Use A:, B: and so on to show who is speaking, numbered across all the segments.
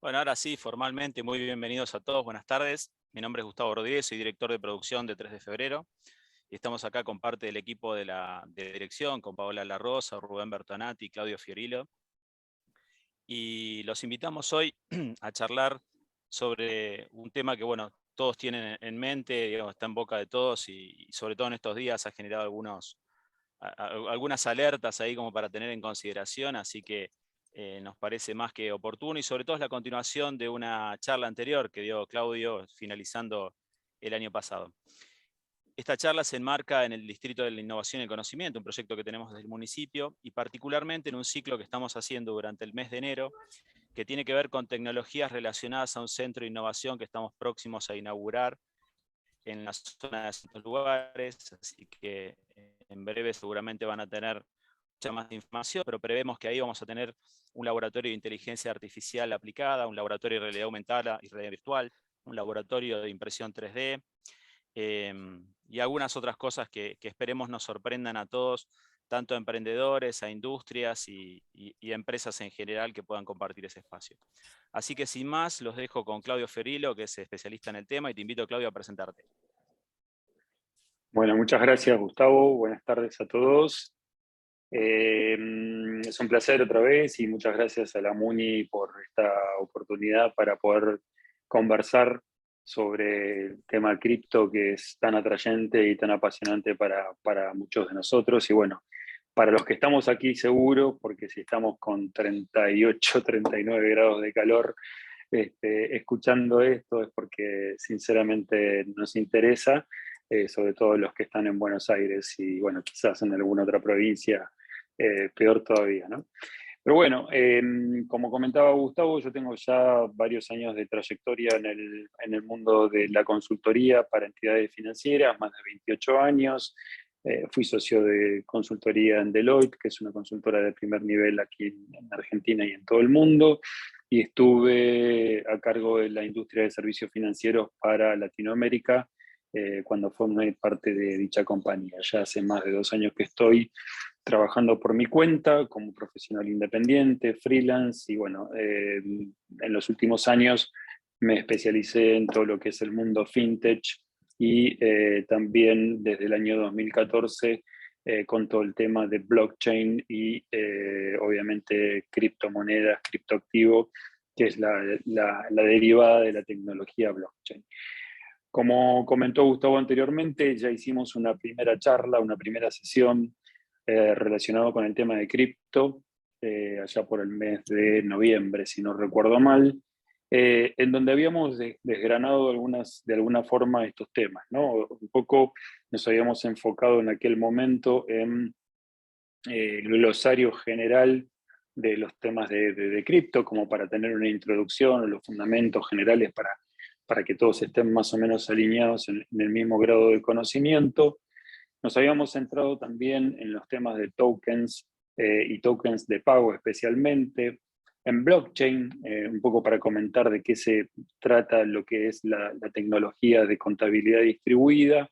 A: Bueno, ahora sí, formalmente, muy bienvenidos a todos, buenas tardes. Mi nombre es Gustavo Rodríguez, soy director de producción de 3 de febrero y estamos acá con parte del equipo de dirección, con Paola La Rosa, Rubén Bertonati y Claudio Fiorillo. Y los invitamos hoy a charlar sobre un tema que, bueno, todos tienen en mente, digamos, está en boca de todos y sobre todo en estos días ha generado algunas alertas ahí como para tener en consideración, así que nos parece más que oportuno y sobre todo es la continuación de una charla anterior que dio Claudio finalizando el año pasado. Esta charla se enmarca en el Distrito de la Innovación y el Conocimiento, un proyecto que tenemos desde el municipio y particularmente en un ciclo que estamos haciendo durante el mes de enero que tiene que ver con tecnologías relacionadas a un centro de innovación que estamos próximos a inaugurar en la zona de distintos lugares, así que en breve seguramente van a tener mucha más información, pero prevemos que ahí vamos a tener un laboratorio de inteligencia artificial aplicada, un laboratorio de realidad aumentada y realidad virtual, un laboratorio de impresión 3D, y algunas otras cosas que esperemos nos sorprendan a todos, tanto a emprendedores, a industrias y a empresas en general que puedan compartir ese espacio. Así que sin más, los dejo con Claudio Fiorillo, que es especialista en el tema, y te invito, Claudio, a presentarte.
B: Bueno, muchas gracias, Gustavo. Buenas tardes a todos. Es un placer otra vez y muchas gracias a la MUNI por esta oportunidad para poder conversar sobre el tema cripto que es tan atrayente y tan apasionante para muchos de nosotros. Y bueno, para los que estamos aquí seguro, porque si estamos con 38, 39 grados de calor, escuchando esto es porque sinceramente nos interesa, sobre todo los que están en Buenos Aires y bueno, quizás en alguna otra provincia, peor todavía, ¿no? Pero bueno, como comentaba Gustavo, yo tengo ya varios años de trayectoria en el mundo de la consultoría para entidades financieras, más de 28 años. Fui socio de consultoría en Deloitte, que es una consultora de primer nivel aquí en Argentina y en todo el mundo, y estuve a cargo de la industria de servicios financieros para Latinoamérica cuando formé parte de dicha compañía. Ya hace más de 2 años que estoy trabajando por mi cuenta como profesional independiente, freelance, y bueno, en los últimos años me especialicé en todo lo que es el mundo fintech y también desde el año 2014 con todo el tema de blockchain y obviamente criptomonedas, criptoactivos, que es la derivada de la tecnología blockchain. Como comentó Gustavo anteriormente, ya hicimos una primera charla, una primera sesión relacionado con el tema de cripto, allá por el mes de noviembre, si no recuerdo mal, en donde habíamos desgranado de alguna forma estos temas, ¿no? Un poco nos habíamos enfocado en aquel momento en el glosario general de los temas de cripto, como para tener una introducción o los fundamentos generales para que todos estén más o menos alineados en el mismo grado de conocimiento. Nos habíamos centrado también en los temas de tokens y tokens de pago especialmente, en blockchain, un poco para comentar de qué se trata lo que es la tecnología de contabilidad distribuida.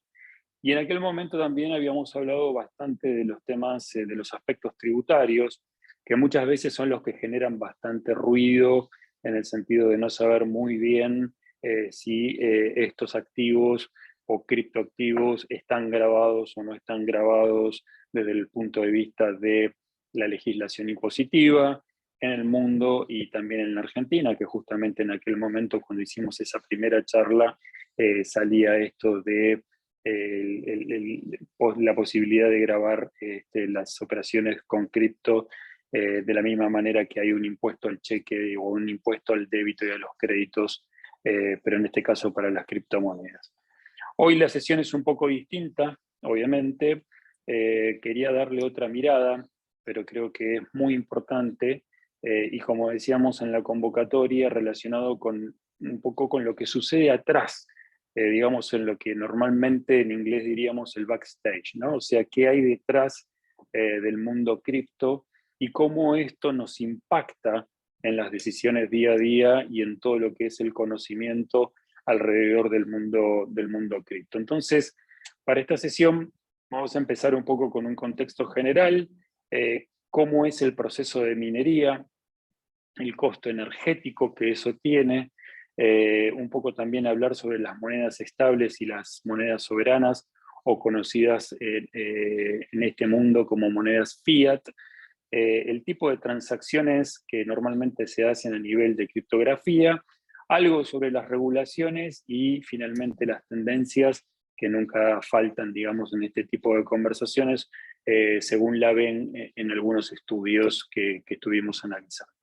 B: Y en aquel momento también habíamos hablado bastante de los temas, de los aspectos tributarios, que muchas veces son los que generan bastante ruido en el sentido de no saber muy bien si estos activos o criptoactivos están grabados o no están grabados desde el punto de vista de la legislación impositiva en el mundo y también en la Argentina, que justamente en aquel momento cuando hicimos esa primera charla salía esto de la posibilidad de grabar las operaciones con cripto de la misma manera que hay un impuesto al cheque o un impuesto al débito y a los créditos, pero en este caso para las criptomonedas. Hoy la sesión es un poco distinta, obviamente. Quería darle otra mirada, pero creo que es muy importante y como decíamos en la convocatoria, relacionado con un poco con lo que sucede atrás, digamos en lo que normalmente en inglés diríamos el backstage, ¿no? O sea, qué hay detrás del mundo cripto y cómo esto nos impacta en las decisiones día a día y en todo lo que es el conocimiento alrededor del mundo cripto. Entonces, para esta sesión vamos a empezar un poco con un contexto general, cómo es el proceso de minería, el costo energético que eso tiene, un poco también hablar sobre las monedas estables y las monedas soberanas, o conocidas en este mundo como monedas fiat, el tipo de transacciones que normalmente se hacen a nivel de criptografía, algo sobre las regulaciones y finalmente las tendencias que nunca faltan, digamos, en este tipo de conversaciones, según la ven en algunos estudios que estuvimos analizando.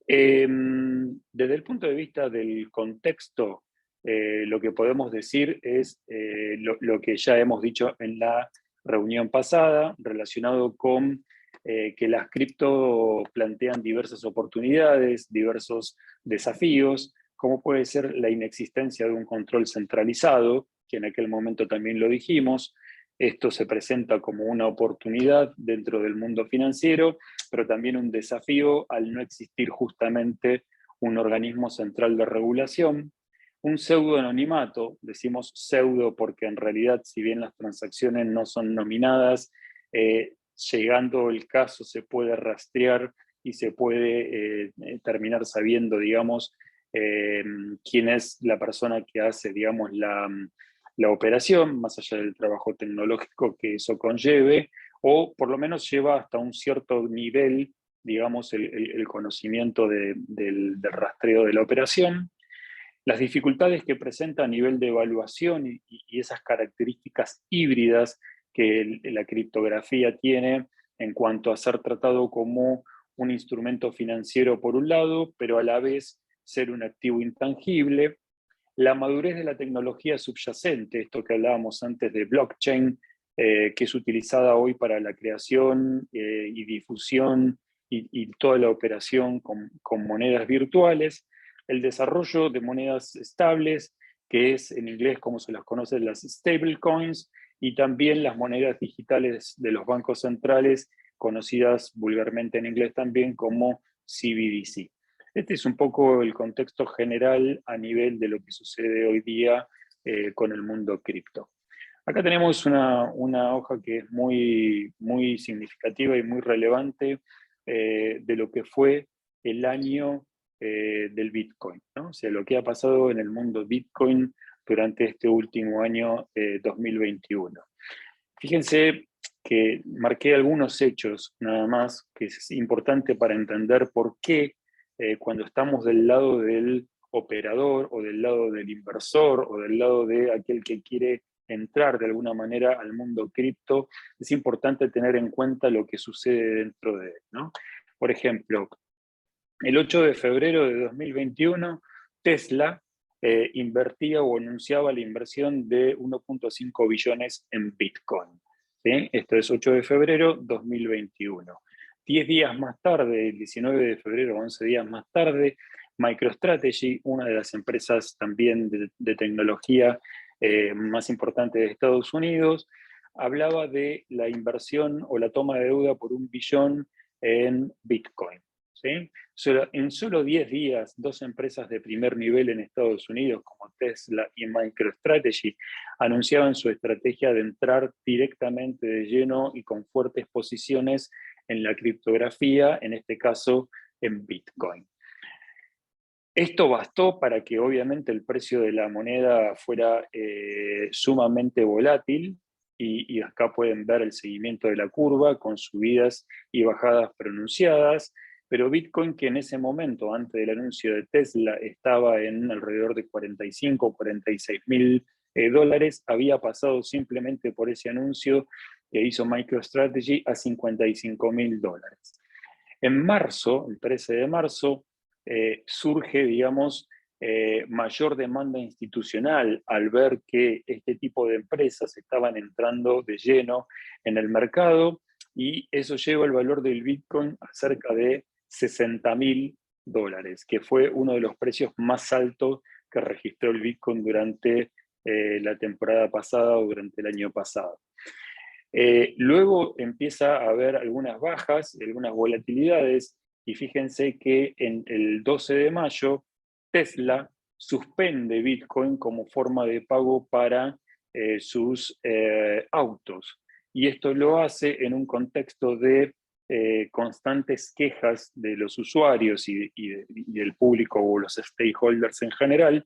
B: Desde el punto de vista del contexto, lo que podemos decir es lo que ya hemos dicho en la reunión pasada, relacionado con que las cripto plantean diversas oportunidades, diversos desafíos, como puede ser la inexistencia de un control centralizado, que en aquel momento también lo dijimos. Esto se presenta como una oportunidad dentro del mundo financiero, pero también un desafío al no existir justamente un organismo central de regulación. Un pseudo-anonimato, decimos pseudo porque en realidad, si bien las transacciones no son nominadas, llegando el caso se puede rastrear y se puede terminar sabiendo, digamos, quién es la persona que hace, digamos, la operación, más allá del trabajo tecnológico que eso conlleve, o por lo menos lleva hasta un cierto nivel, digamos, el conocimiento del rastreo de la operación. Las dificultades que presenta a nivel de evaluación y esas características híbridas que la criptografía tiene en cuanto a ser tratado como un instrumento financiero por un lado, pero a la vez ser un activo intangible. La madurez de la tecnología subyacente, esto que hablábamos antes de blockchain, que es utilizada hoy para la creación y difusión y toda la operación con monedas virtuales, el desarrollo de monedas estables, que es en inglés como se las conoce las stablecoins, y también las monedas digitales de los bancos centrales, conocidas vulgarmente en inglés también como CBDC. Este es un poco el contexto general a nivel de lo que sucede hoy día con el mundo cripto. Acá tenemos una hoja que es muy significativa y muy relevante de lo que fue el año del Bitcoin, ¿no? O sea, lo que ha pasado en el mundo Bitcoin durante este último año 2021. Fíjense que marqué algunos hechos nada más, que es importante para entender por qué cuando estamos del lado del operador o del lado del inversor o del lado de aquel que quiere entrar de alguna manera al mundo cripto, es importante tener en cuenta lo que sucede dentro de él, ¿no? Por ejemplo, el 8 de febrero de 2021, Tesla invertía o anunciaba la inversión de 1.5 billones en Bitcoin. ¿Sí? Esto es 8 de febrero de 2021. 10 días más tarde, el 19 de febrero, 11 días más tarde, MicroStrategy, una de las empresas también de tecnología más importantes de Estados Unidos, hablaba de la inversión o la toma de deuda por 1 billón en Bitcoin. ¿Sí? En solo 10 días, dos empresas de primer nivel en Estados Unidos, como Tesla y MicroStrategy, anunciaban su estrategia de entrar directamente de lleno y con fuertes posiciones en la criptografía, en este caso en Bitcoin. Esto bastó para que obviamente el precio de la moneda fuera sumamente volátil, y acá pueden ver el seguimiento de la curva con subidas y bajadas pronunciadas, pero Bitcoin, que en ese momento, antes del anuncio de Tesla, estaba en alrededor de 45 o 46 mil dólares, había pasado simplemente por ese anuncio que hizo MicroStrategy a 55 mil dólares. En marzo, el 13 de marzo, surge, digamos, mayor demanda institucional al ver que este tipo de empresas estaban entrando de lleno en el mercado, y eso lleva el valor del Bitcoin a cerca de 60 mil dólares, que fue uno de los precios más altos que registró el Bitcoin durante la temporada pasada o durante el año pasado. Luego empieza a haber algunas bajas, algunas volatilidades, y fíjense que en el 12 de mayo Tesla suspende Bitcoin como forma de pago para sus autos. Y esto lo hace en un contexto de constantes quejas de los usuarios y del público o los stakeholders en general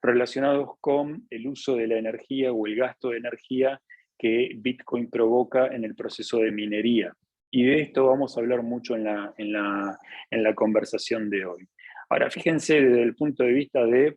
B: relacionados con el uso de la energía o el gasto de energía que Bitcoin provoca en el proceso de minería. Y de esto vamos a hablar mucho en la conversación de hoy. Ahora, fíjense desde el punto de vista de,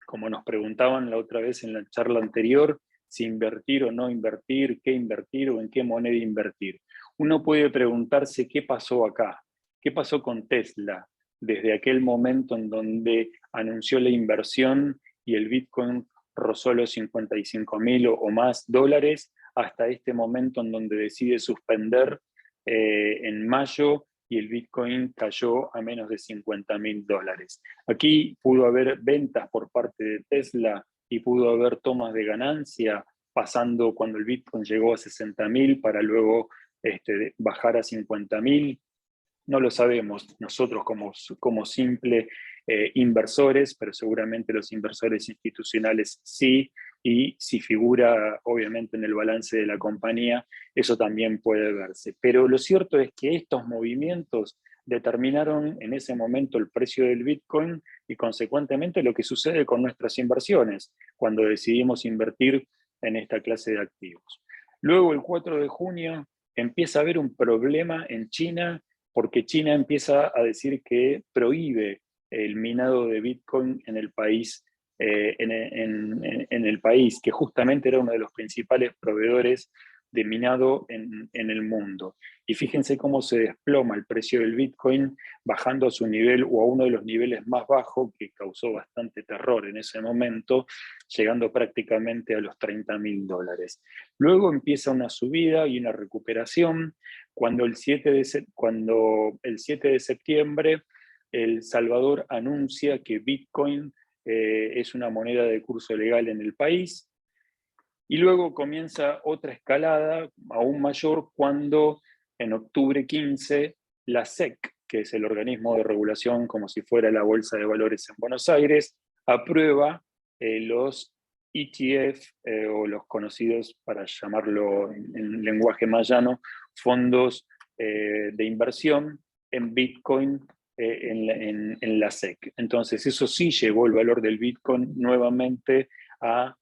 B: como nos preguntaban la otra vez en la charla anterior, si invertir o no invertir, qué invertir o en qué moneda invertir. Uno puede preguntarse qué pasó acá, qué pasó con Tesla desde aquel momento en donde anunció la inversión y el Bitcoin rozó los 55.000 o más dólares, hasta este momento en donde decide suspender en mayo y el Bitcoin cayó a menos de 50.000 dólares. Aquí pudo haber ventas por parte de Tesla y pudo haber tomas de ganancia, pasando cuando el Bitcoin llegó a 60.000 para luego bajar a 50.000. No lo sabemos nosotros como simple inversores, pero seguramente los inversores institucionales sí, y si figura obviamente en el balance de la compañía, eso también puede verse. Pero lo cierto es que estos movimientos determinaron en ese momento el precio del Bitcoin y consecuentemente lo que sucede con nuestras inversiones cuando decidimos invertir en esta clase de activos. Luego, el 4 de junio, empieza a haber un problema en China porque China empieza a decir que prohíbe el minado de Bitcoin en el país, en el país, que justamente era uno de los principales proveedores de minado en el mundo. Y fíjense cómo se desploma el precio del Bitcoin, bajando a su nivel o a uno de los niveles más bajos, que causó bastante terror en ese momento, llegando prácticamente a los 30.000 dólares. Luego empieza una subida y una recuperación, cuando el 7 de septiembre El Salvador anuncia que Bitcoin es una moneda de curso legal en el país, y luego comienza otra escalada aún mayor cuando en octubre 15 la SEC, que es el organismo de regulación como si fuera la Bolsa de Valores en Buenos Aires, aprueba los ETF o los conocidos, para llamarlo en lenguaje más llano, fondos de inversión en Bitcoin en la SEC. Entonces eso sí llevó el valor del Bitcoin nuevamente a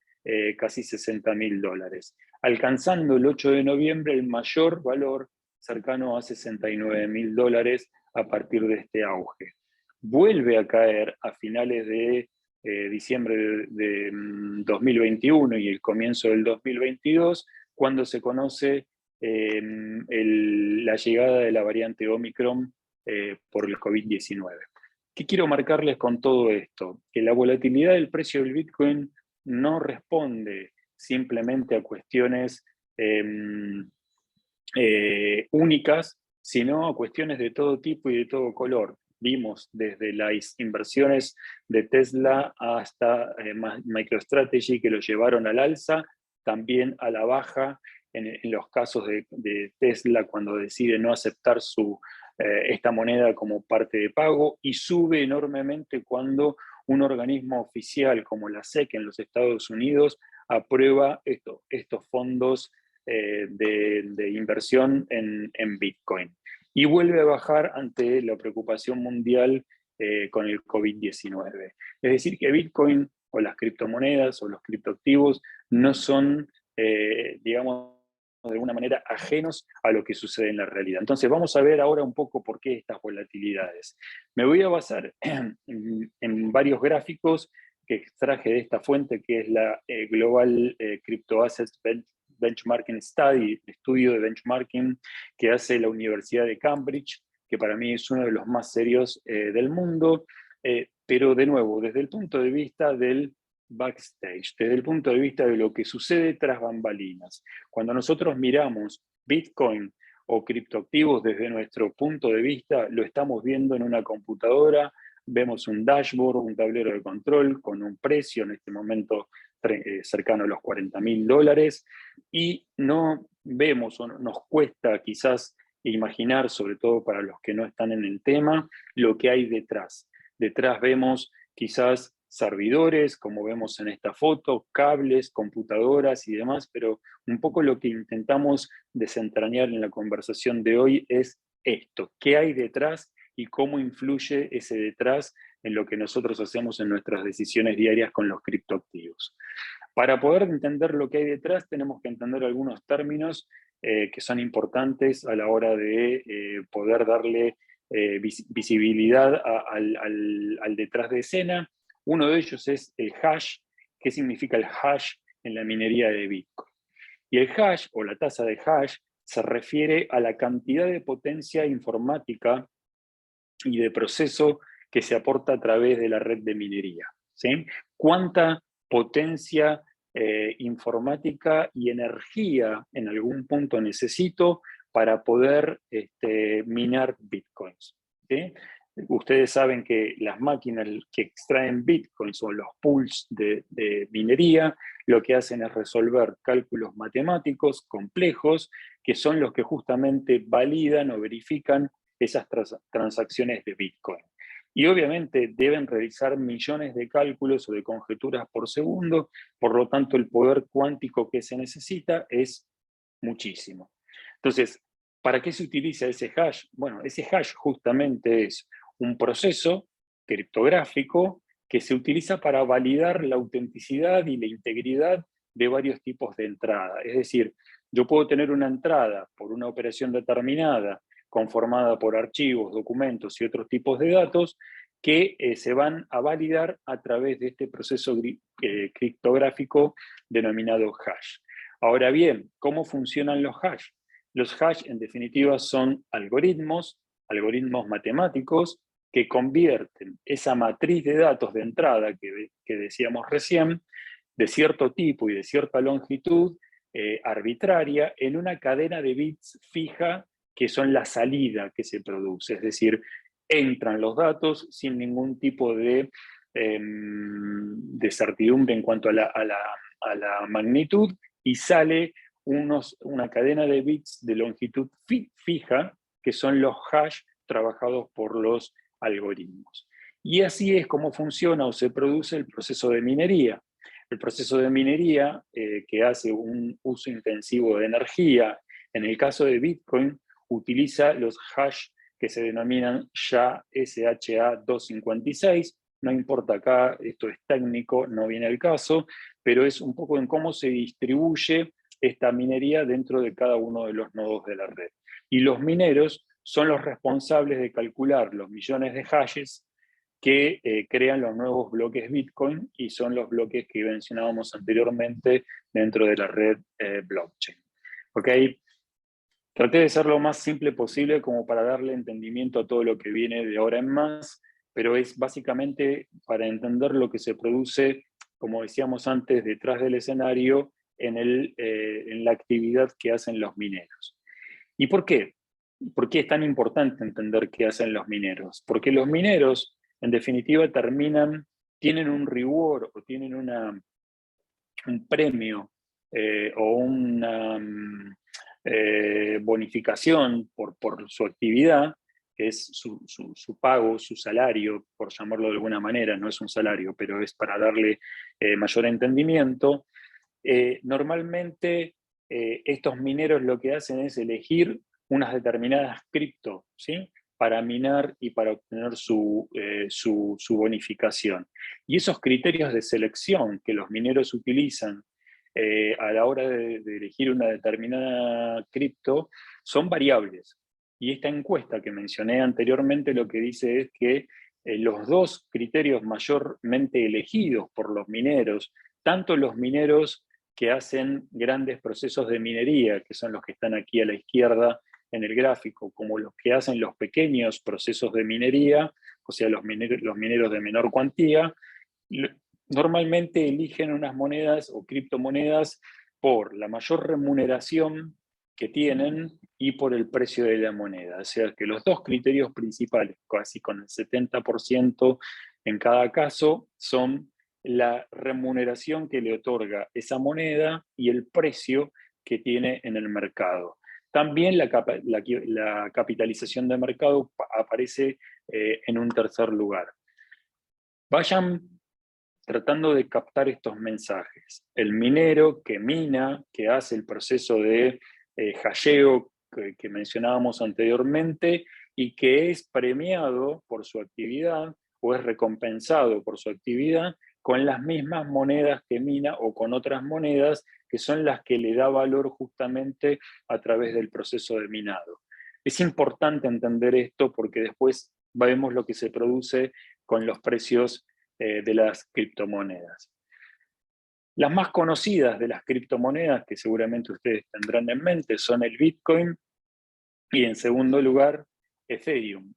B: casi 60.000 dólares, alcanzando el 8 de noviembre el mayor valor cercano a 69.000 dólares a partir de este auge. Vuelve a caer a finales de diciembre de 2021 y el comienzo del 2022, cuando se conoce la llegada de la variante Omicron por el COVID-19. ¿Qué quiero marcarles con todo esto? Que la volatilidad del precio del Bitcoin no responde simplemente a cuestiones únicas, sino a cuestiones de todo tipo y de todo color. Vimos desde las inversiones de Tesla hasta MicroStrategy, que lo llevaron al alza, también a la baja en los casos de Tesla cuando decide no aceptar esta moneda como parte de pago, y sube enormemente cuando un organismo oficial como la SEC en los Estados Unidos aprueba estos fondos de inversión en Bitcoin. Y vuelve a bajar ante la preocupación mundial con el COVID-19. Es decir, que Bitcoin o las criptomonedas o los criptoactivos no son, digamos, de alguna manera ajenos a lo que sucede en la realidad. Entonces vamos a ver ahora un poco por qué estas volatilidades. Me voy a basar en varios gráficos que extraje de esta fuente, que es la Global Crypto Assets Benchmarking Study, estudio de benchmarking que hace la Universidad de Cambridge, que para mí es uno de los más serios del mundo, pero de nuevo, desde el punto de vista del backstage, desde el punto de vista de lo que sucede tras bambalinas. Cuando nosotros miramos Bitcoin o criptoactivos desde nuestro punto de vista, lo estamos viendo en una computadora, vemos un dashboard, un tablero de control con un precio en este momento cercano a los 40.000 dólares, y no vemos o nos cuesta quizás imaginar, sobre todo para los que no están en el tema, lo que hay detrás. Detrás vemos quizás servidores, como vemos en esta foto, cables, computadoras y demás, pero un poco lo que intentamos desentrañar en la conversación de hoy es esto, qué hay detrás y cómo influye ese detrás en lo que nosotros hacemos en nuestras decisiones diarias con los criptoactivos. Para poder entender lo que hay detrás, tenemos que entender algunos términos que son importantes a la hora de poder darle visibilidad al detrás de escena. Uno de ellos es el hash. ¿Qué significa el hash en la minería de Bitcoin? Y el hash, o la tasa de hash, se refiere a la cantidad de potencia informática y de proceso que se aporta a través de la red de minería, ¿sí? ¿Cuánta potencia informática y energía en algún punto necesito para poder minar bitcoins? ¿Sí? Ustedes saben que las máquinas que extraen bitcoins o los pools de minería, lo que hacen es resolver cálculos matemáticos complejos, que son los que justamente validan o verifican esas transacciones de Bitcoin. Y obviamente deben realizar millones de cálculos o de conjeturas por segundo, por lo tanto el poder cuántico que se necesita es muchísimo. Entonces, ¿para qué se utiliza ese hash? Bueno, ese hash justamente es un proceso criptográfico que se utiliza para validar la autenticidad y la integridad de varios tipos de entrada. Es decir, yo puedo tener una entrada por una operación determinada conformada por archivos, documentos y otros tipos de datos que se van a validar a través de este proceso criptográfico denominado hash. Ahora bien, ¿cómo funcionan los hash? Los hash, en definitiva, son algoritmos matemáticos que convierten esa matriz de datos de entrada que decíamos recién, de cierto tipo y de cierta longitud arbitraria, en una cadena de bits fija que son la salida que se produce. Es decir, entran los datos sin ningún tipo de certidumbre en cuanto a la magnitud y sale una cadena de bits de longitud fija, que son los hash trabajados por los algoritmos. Y así es como funciona o se produce el proceso de minería. El proceso de minería, que hace un uso intensivo de energía, en el caso de Bitcoin, utiliza los hash que se denominan SHA-256. No importa acá, esto es técnico, no viene al caso, pero es un poco en cómo se distribuye esta minería dentro de cada uno de los nodos de la red. Y los mineros son los responsables de calcular los millones de hashes que crean los nuevos bloques Bitcoin y son los bloques que mencionábamos anteriormente dentro de la red blockchain. ¿Ok? Traté de ser lo más simple posible como para darle entendimiento a todo lo que viene de ahora en más, pero es básicamente para entender lo que se produce, como decíamos antes, detrás del escenario en la actividad que hacen los mineros. ¿Y por qué? ¿Por qué es tan importante entender qué hacen los mineros? Porque los mineros, en definitiva, tienen un reward o tienen un premio o una bonificación por su actividad, que es su pago, su salario, por llamarlo de alguna manera, no es un salario, pero es para darle mayor entendimiento. Normalmente estos mineros lo que hacen es elegir unas determinadas cripto, ¿sí? Para minar y para obtener su bonificación. Y esos criterios de selección que los mineros utilizan a la hora de elegir una determinada cripto son variables. Y esta encuesta que mencioné anteriormente lo que dice es que los dos criterios mayormente elegidos por los mineros, tanto los mineros que hacen grandes procesos de minería, que son los que están aquí a la izquierda en el gráfico, como los que hacen los pequeños procesos de minería, o sea, los mineros de menor cuantía, normalmente eligen unas monedas o criptomonedas por la mayor remuneración que tienen y por el precio de la moneda. O sea que los dos criterios principales, casi con el 70% en cada caso, son la remuneración que le otorga esa moneda y el precio que tiene en el mercado. También la capitalización de mercado aparece en un tercer lugar. Vayan tratando de captar estos mensajes. El minero que mina, que hace el proceso de hasheo que mencionábamos anteriormente y que es premiado por su actividad o es recompensado por su actividad con las mismas monedas que mina o con otras monedas que son las que le da valor justamente a través del proceso de minado. Es importante entender esto porque después vemos lo que se produce con los precios de las criptomonedas. Las más conocidas de las criptomonedas, que seguramente ustedes tendrán en mente, son el Bitcoin y en segundo lugar, Ethereum.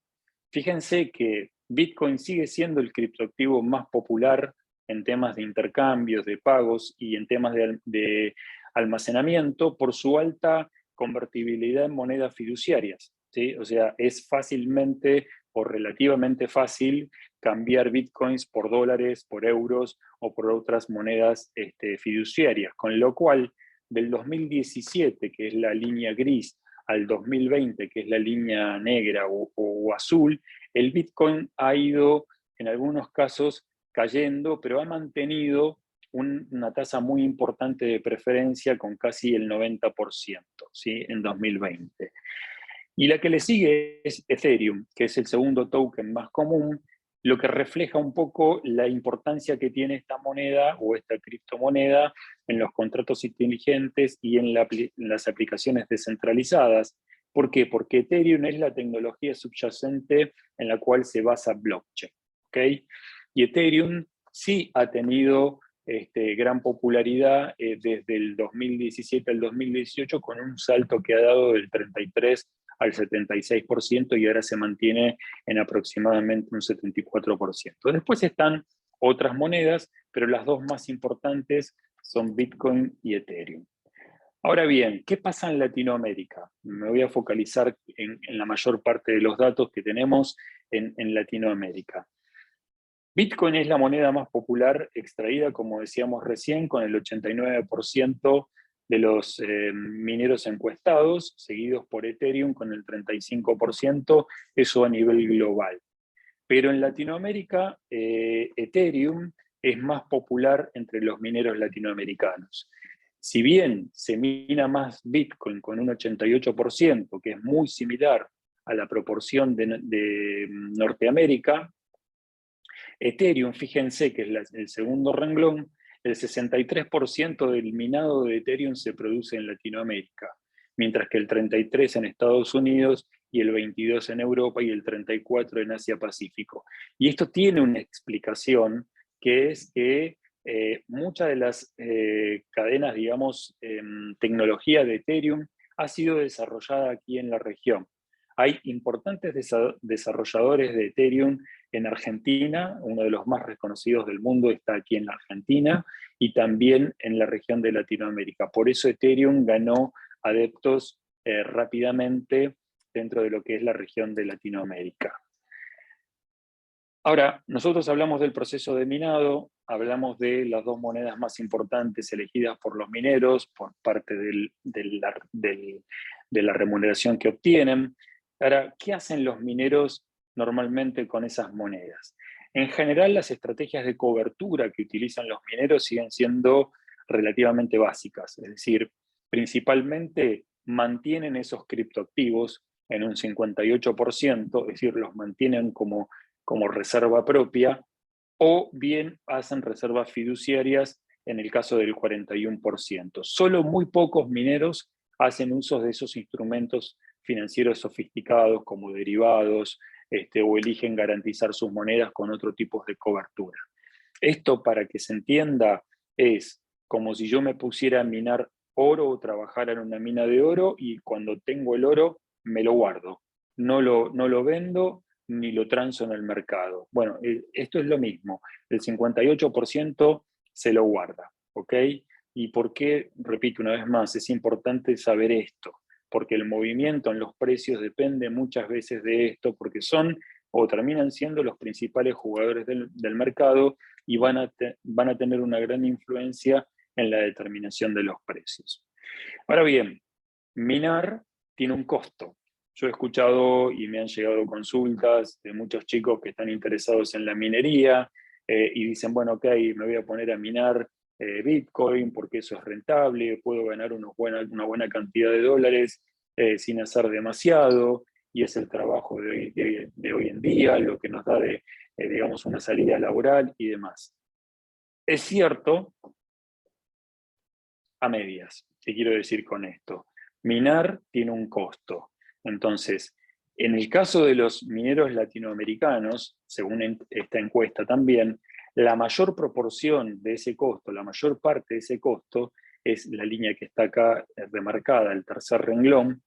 B: Fíjense que Bitcoin sigue siendo el criptoactivo más popular en temas de intercambios, de pagos y en temas de almacenamiento por su alta convertibilidad en monedas fiduciarias, ¿sí? O sea, es fácilmente o relativamente fácil cambiar bitcoins por dólares, por euros o por otras monedas fiduciarias, con lo cual del 2017, que es la línea gris, al 2020, que es la línea negra o azul, el Bitcoin ha ido en algunos casos cayendo, pero ha mantenido una tasa muy importante de preferencia con casi el 90%, ¿sí? En 2020. Y la que le sigue es Ethereum, que es el segundo token más común, lo que refleja un poco la importancia que tiene esta moneda o esta criptomoneda en los contratos inteligentes y en las aplicaciones descentralizadas. ¿Por qué? Porque Ethereum es la tecnología subyacente en la cual se basa blockchain, ¿okay? Y Ethereum sí ha tenido gran popularidad desde el 2017 al 2018 con un salto que ha dado del 33 al 76% y ahora se mantiene en aproximadamente un 74%. Después están otras monedas, pero las dos más importantes son Bitcoin y Ethereum. Ahora bien, ¿qué pasa en Latinoamérica? Me voy a focalizar en la mayor parte de los datos que tenemos en Latinoamérica. Bitcoin es la moneda más popular extraída, como decíamos recién, con el 89% de los mineros encuestados, seguidos por Ethereum con el 35%, eso a nivel global. Pero en Latinoamérica, Ethereum es más popular entre los mineros latinoamericanos. Si bien se mina más Bitcoin con un 88%, que es muy similar a la proporción de Norteamérica, Ethereum, fíjense que es el segundo renglón, el 63% del minado de Ethereum se produce en Latinoamérica, mientras que el 33% en Estados Unidos y el 22% en Europa y el 34% en Asia-Pacífico. Y esto tiene una explicación, que es que muchas de las cadenas, digamos, tecnología de Ethereum ha sido desarrollada aquí en la región. Hay importantes desarrolladores de Ethereum en Argentina, uno de los más reconocidos del mundo está aquí en la Argentina, y también en la región de Latinoamérica. Por eso Ethereum ganó adeptos rápidamente dentro de lo que es la región de Latinoamérica. Ahora, nosotros hablamos del proceso de minado, hablamos de las dos monedas más importantes elegidas por los mineros por parte de la remuneración que obtienen. Ahora, ¿qué hacen los mineros normalmente con esas monedas? En general, las estrategias de cobertura que utilizan los mineros siguen siendo relativamente básicas, es decir, principalmente mantienen esos criptoactivos en un 58%, es decir, los mantienen como reserva propia, o bien hacen reservas fiduciarias en el caso del 41%. Solo muy pocos mineros hacen uso de esos instrumentos financieros sofisticados como derivados, o eligen garantizar sus monedas con otro tipo de cobertura. Esto, para que se entienda, es como si yo me pusiera a minar oro o trabajara en una mina de oro y cuando tengo el oro me lo guardo. No lo vendo ni lo transo en el mercado. Bueno, esto es lo mismo. El 58% se lo guarda, ¿ok? ¿Y por qué? Repito una vez más, es importante saber esto, porque el movimiento en los precios depende muchas veces de esto, porque son o terminan siendo los principales jugadores del mercado y van a tener una gran influencia en la determinación de los precios. Ahora bien, minar tiene un costo. Yo he escuchado y me han llegado consultas de muchos chicos que están interesados en la minería y dicen, bueno, ok, me voy a poner a minar Bitcoin porque eso es rentable, puedo ganar una buena cantidad de dólares sin hacer demasiado, y es el trabajo de hoy en día, lo que nos da digamos, una salida laboral y demás. Es cierto, a medias. ¿Qué quiero decir con esto? Minar tiene un costo. Entonces, en el caso de los mineros latinoamericanos, según esta encuesta también, la mayor proporción de ese costo, la mayor parte de ese costo, es la línea que está acá remarcada, el tercer renglón,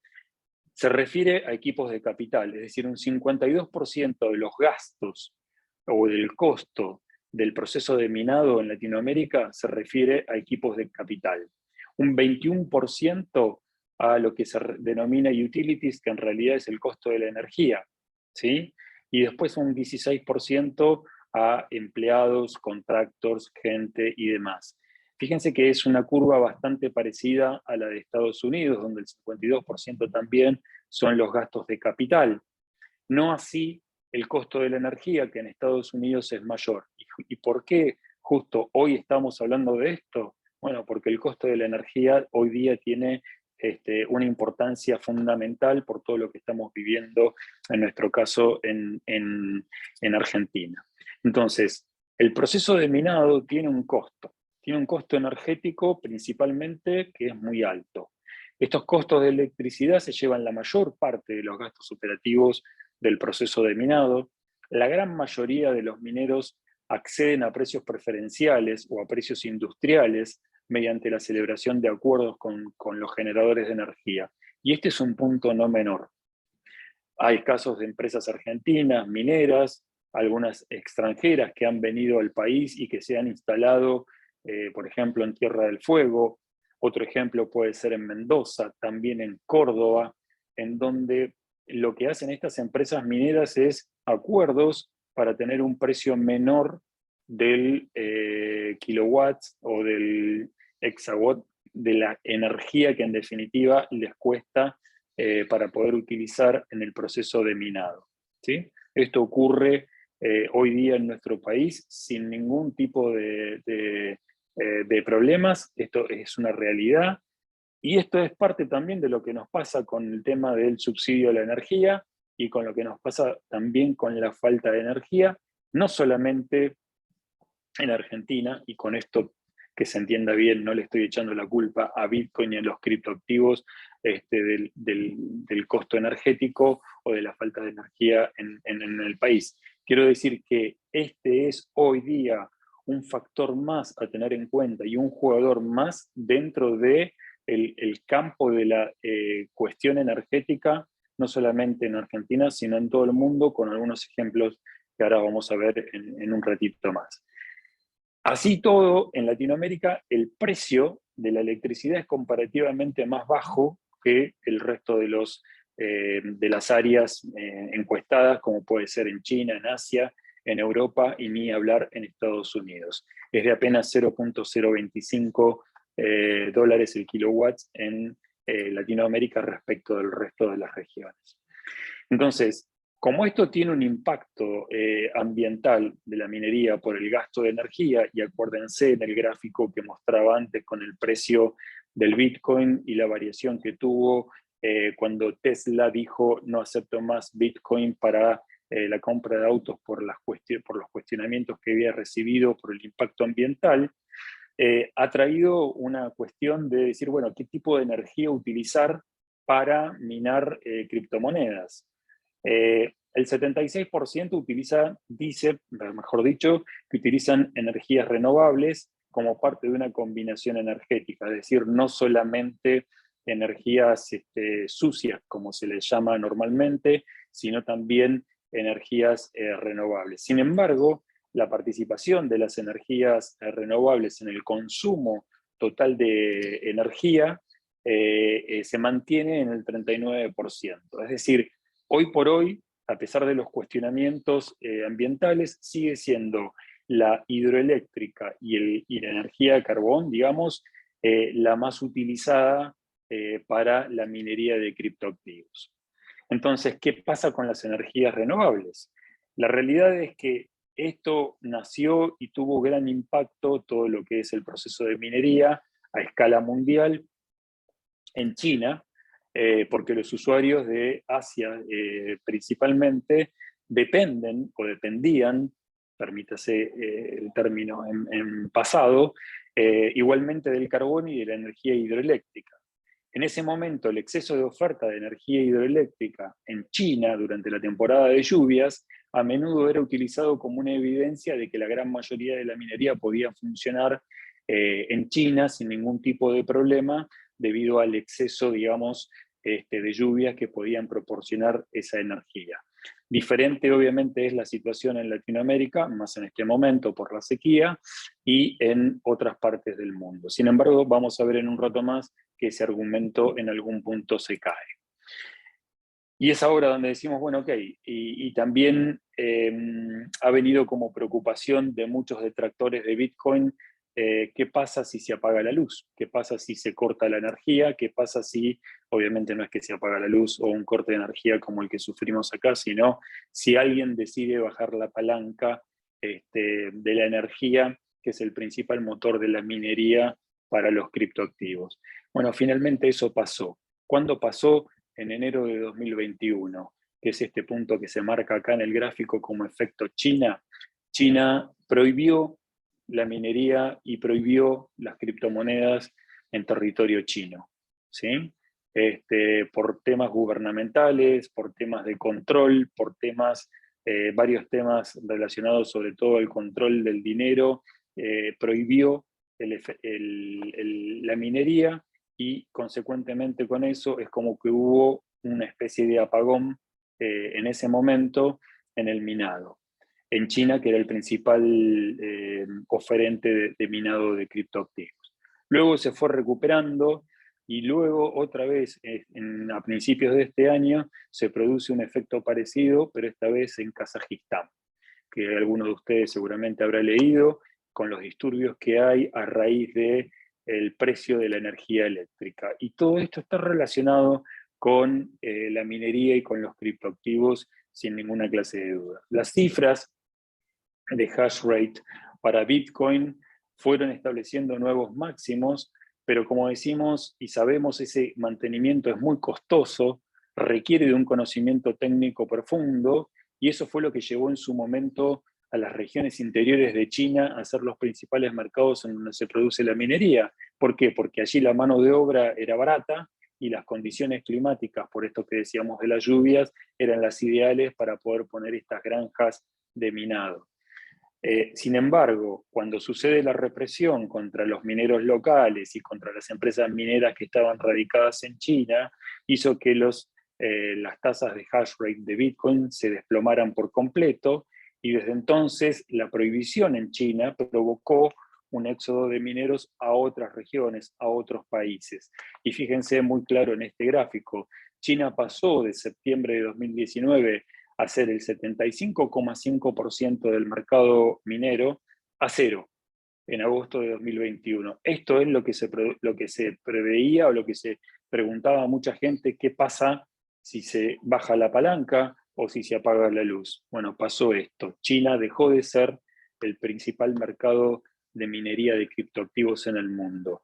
B: se refiere a equipos de capital, es decir, un 52% de los gastos o del costo del proceso de minado en Latinoamérica se refiere a equipos de capital. Un 21% a lo que se denomina utilities, que en realidad es el costo de la energía, ¿sí? Y después un 16% a empleados, contractors, gente y demás. Fíjense que es una curva bastante parecida a la de Estados Unidos, donde el 52% también son los gastos de capital. No así el costo de la energía, que en Estados Unidos es mayor. ¿Y por qué justo hoy estamos hablando de esto? Bueno, porque el costo de la energía hoy día tiene una importancia fundamental por todo lo que estamos viviendo, en nuestro caso, en Argentina. Entonces, el proceso de minado tiene un costo energético principalmente que es muy alto. Estos costos de electricidad se llevan la mayor parte de los gastos operativos del proceso de minado. La gran mayoría de los mineros acceden a precios preferenciales o a precios industriales mediante la celebración de acuerdos con los generadores de energía. Y este es un punto no menor. Hay casos de empresas argentinas, mineras, algunas extranjeras que han venido al país y que se han instalado, por ejemplo, en Tierra del Fuego. Otro ejemplo puede ser en Mendoza, también en Córdoba, en donde lo que hacen estas empresas mineras es acuerdos para tener un precio menor del kilowatt o del exawatt de la energía que en definitiva les cuesta para poder utilizar en el proceso de minado, ¿sí? Esto ocurre hoy día en nuestro país sin ningún tipo de problemas. Esto es una realidad, y esto es parte también de lo que nos pasa con el tema del subsidio a la energía y con lo que nos pasa también con la falta de energía, no solamente en Argentina, y con esto que se entienda bien, no le estoy echando la culpa a Bitcoin y a los criptoactivos del costo energético o de la falta de energía en el país. Quiero decir que este es hoy día un factor más a tener en cuenta y un jugador más dentro de el campo de la cuestión energética, no solamente en Argentina, sino en todo el mundo, con algunos ejemplos que ahora vamos a ver en un ratito más. Así todo, en Latinoamérica el precio de la electricidad es comparativamente más bajo que el resto de las áreas encuestadas, como puede ser en China, en Asia, en Europa y ni hablar en Estados Unidos. Es de apenas 0.025 dólares el kilowatt en Latinoamérica respecto del resto de las regiones. Entonces, como esto tiene un impacto ambiental de la minería por el gasto de energía, y acuérdense en el gráfico que mostraba antes con el precio del Bitcoin y la variación que tuvo cuando Tesla dijo no acepto más Bitcoin para la compra de autos por los cuestionamientos que había recibido por el impacto ambiental, ha traído una cuestión de decir, bueno, ¿qué tipo de energía utilizar para minar criptomonedas? El 76% dice, mejor dicho, que utilizan energías renovables como parte de una combinación energética, es decir, no solamente energías sucias, como se les llama normalmente, sino también energías renovables. Sin embargo, la participación de las energías renovables en el consumo total de energía se mantiene en el 39%. Es decir, hoy por hoy, a pesar de los cuestionamientos ambientales, sigue siendo la hidroeléctrica y la energía de carbón, digamos, la más utilizada para la minería de criptoactivos. Entonces, ¿qué pasa con las energías renovables? La realidad es que Esto nació y tuvo gran impacto todo lo que es el proceso de minería a escala mundial en China, porque los usuarios de Asia principalmente dependen o dependían, permítase el término en pasado, igualmente del carbón y de la energía hidroeléctrica. En ese momento, el exceso de oferta de energía hidroeléctrica en China durante la temporada de lluvias a menudo era utilizado como una evidencia de que la gran mayoría de la minería podía funcionar en China sin ningún tipo de problema debido al exceso, digamos, de lluvias que podían proporcionar esa energía. Diferente, obviamente, es la situación en Latinoamérica, más en este momento por la sequía, y en otras partes del mundo. Sin embargo, vamos a ver en un rato más que ese argumento en algún punto se cae. Y es ahora donde decimos, bueno, ok, y también ha venido como preocupación de muchos detractores de Bitcoin, ¿qué pasa si se apaga la luz? ¿Qué pasa si se corta la energía? ¿Qué pasa si, obviamente no es que se apaga la luz o un corte de energía como el que sufrimos acá, sino si alguien decide bajar la palanca de la energía, que es el principal motor de la minería para los criptoactivos? Bueno, finalmente eso pasó. ¿Cuándo pasó? En enero de 2021, que es este punto que se marca acá en el gráfico como efecto China. China prohibió la minería y prohibió las criptomonedas en territorio chino, ¿sí? Por temas gubernamentales, por temas de control, por temas, varios temas relacionados sobre todo al control del dinero, prohibió la minería, y consecuentemente con eso es como que hubo una especie de apagón en ese momento en el minado. En China, que era el principal oferente de minado de criptoactivos. Luego se fue recuperando y luego otra vez a principios de este año se produce un efecto parecido, pero esta vez en Kazajistán, que algunos de ustedes seguramente habrá leído, con los disturbios que hay a raíz de el precio de la energía eléctrica. Y todo esto está relacionado con la minería y con los criptoactivos sin ninguna clase de duda. Las cifras de hash rate para Bitcoin fueron estableciendo nuevos máximos, pero como decimos y sabemos, ese mantenimiento es muy costoso, requiere de un conocimiento técnico profundo, y eso fue lo que llevó en su momento a las regiones interiores de China a ser los principales mercados en donde se produce la minería. ¿Por qué? Porque allí la mano de obra era barata y las condiciones climáticas, por esto que decíamos de las lluvias, eran las ideales para poder poner estas granjas de minado. Sin embargo, cuando sucede la represión contra los mineros locales y contra las empresas mineras que estaban radicadas en China, hizo que las tasas de hash rate de Bitcoin se desplomaran por completo, y desde entonces la prohibición en China provocó un éxodo de mineros a otras regiones, a otros países. Y fíjense muy claro en este gráfico, China pasó de septiembre de 2019 a ser el 75,5% del mercado minero a cero en agosto de 2021. Esto es lo que se preveía o lo que se preguntaba a mucha gente: ¿qué pasa si se baja la palanca o si se apaga la luz? Bueno, pasó esto. China dejó de ser el principal mercado de minería de criptoactivos en el mundo.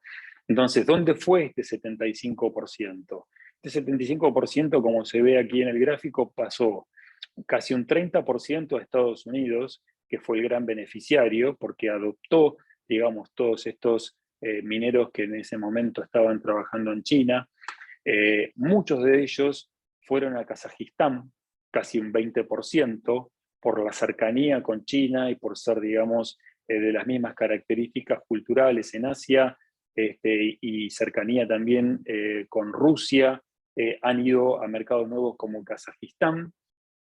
B: Entonces, ¿dónde fue este 75%? Este 75%, como se ve aquí en el gráfico, pasó casi un 30% a Estados Unidos, que fue el gran beneficiario porque adoptó, digamos, todos estos mineros que en ese momento estaban trabajando en China. Muchos de ellos fueron a Kazajistán, casi un 20%, por la cercanía con China y por ser, digamos, de las mismas características culturales en Asia, y cercanía también con Rusia. Han ido a mercados nuevos como Kazajistán,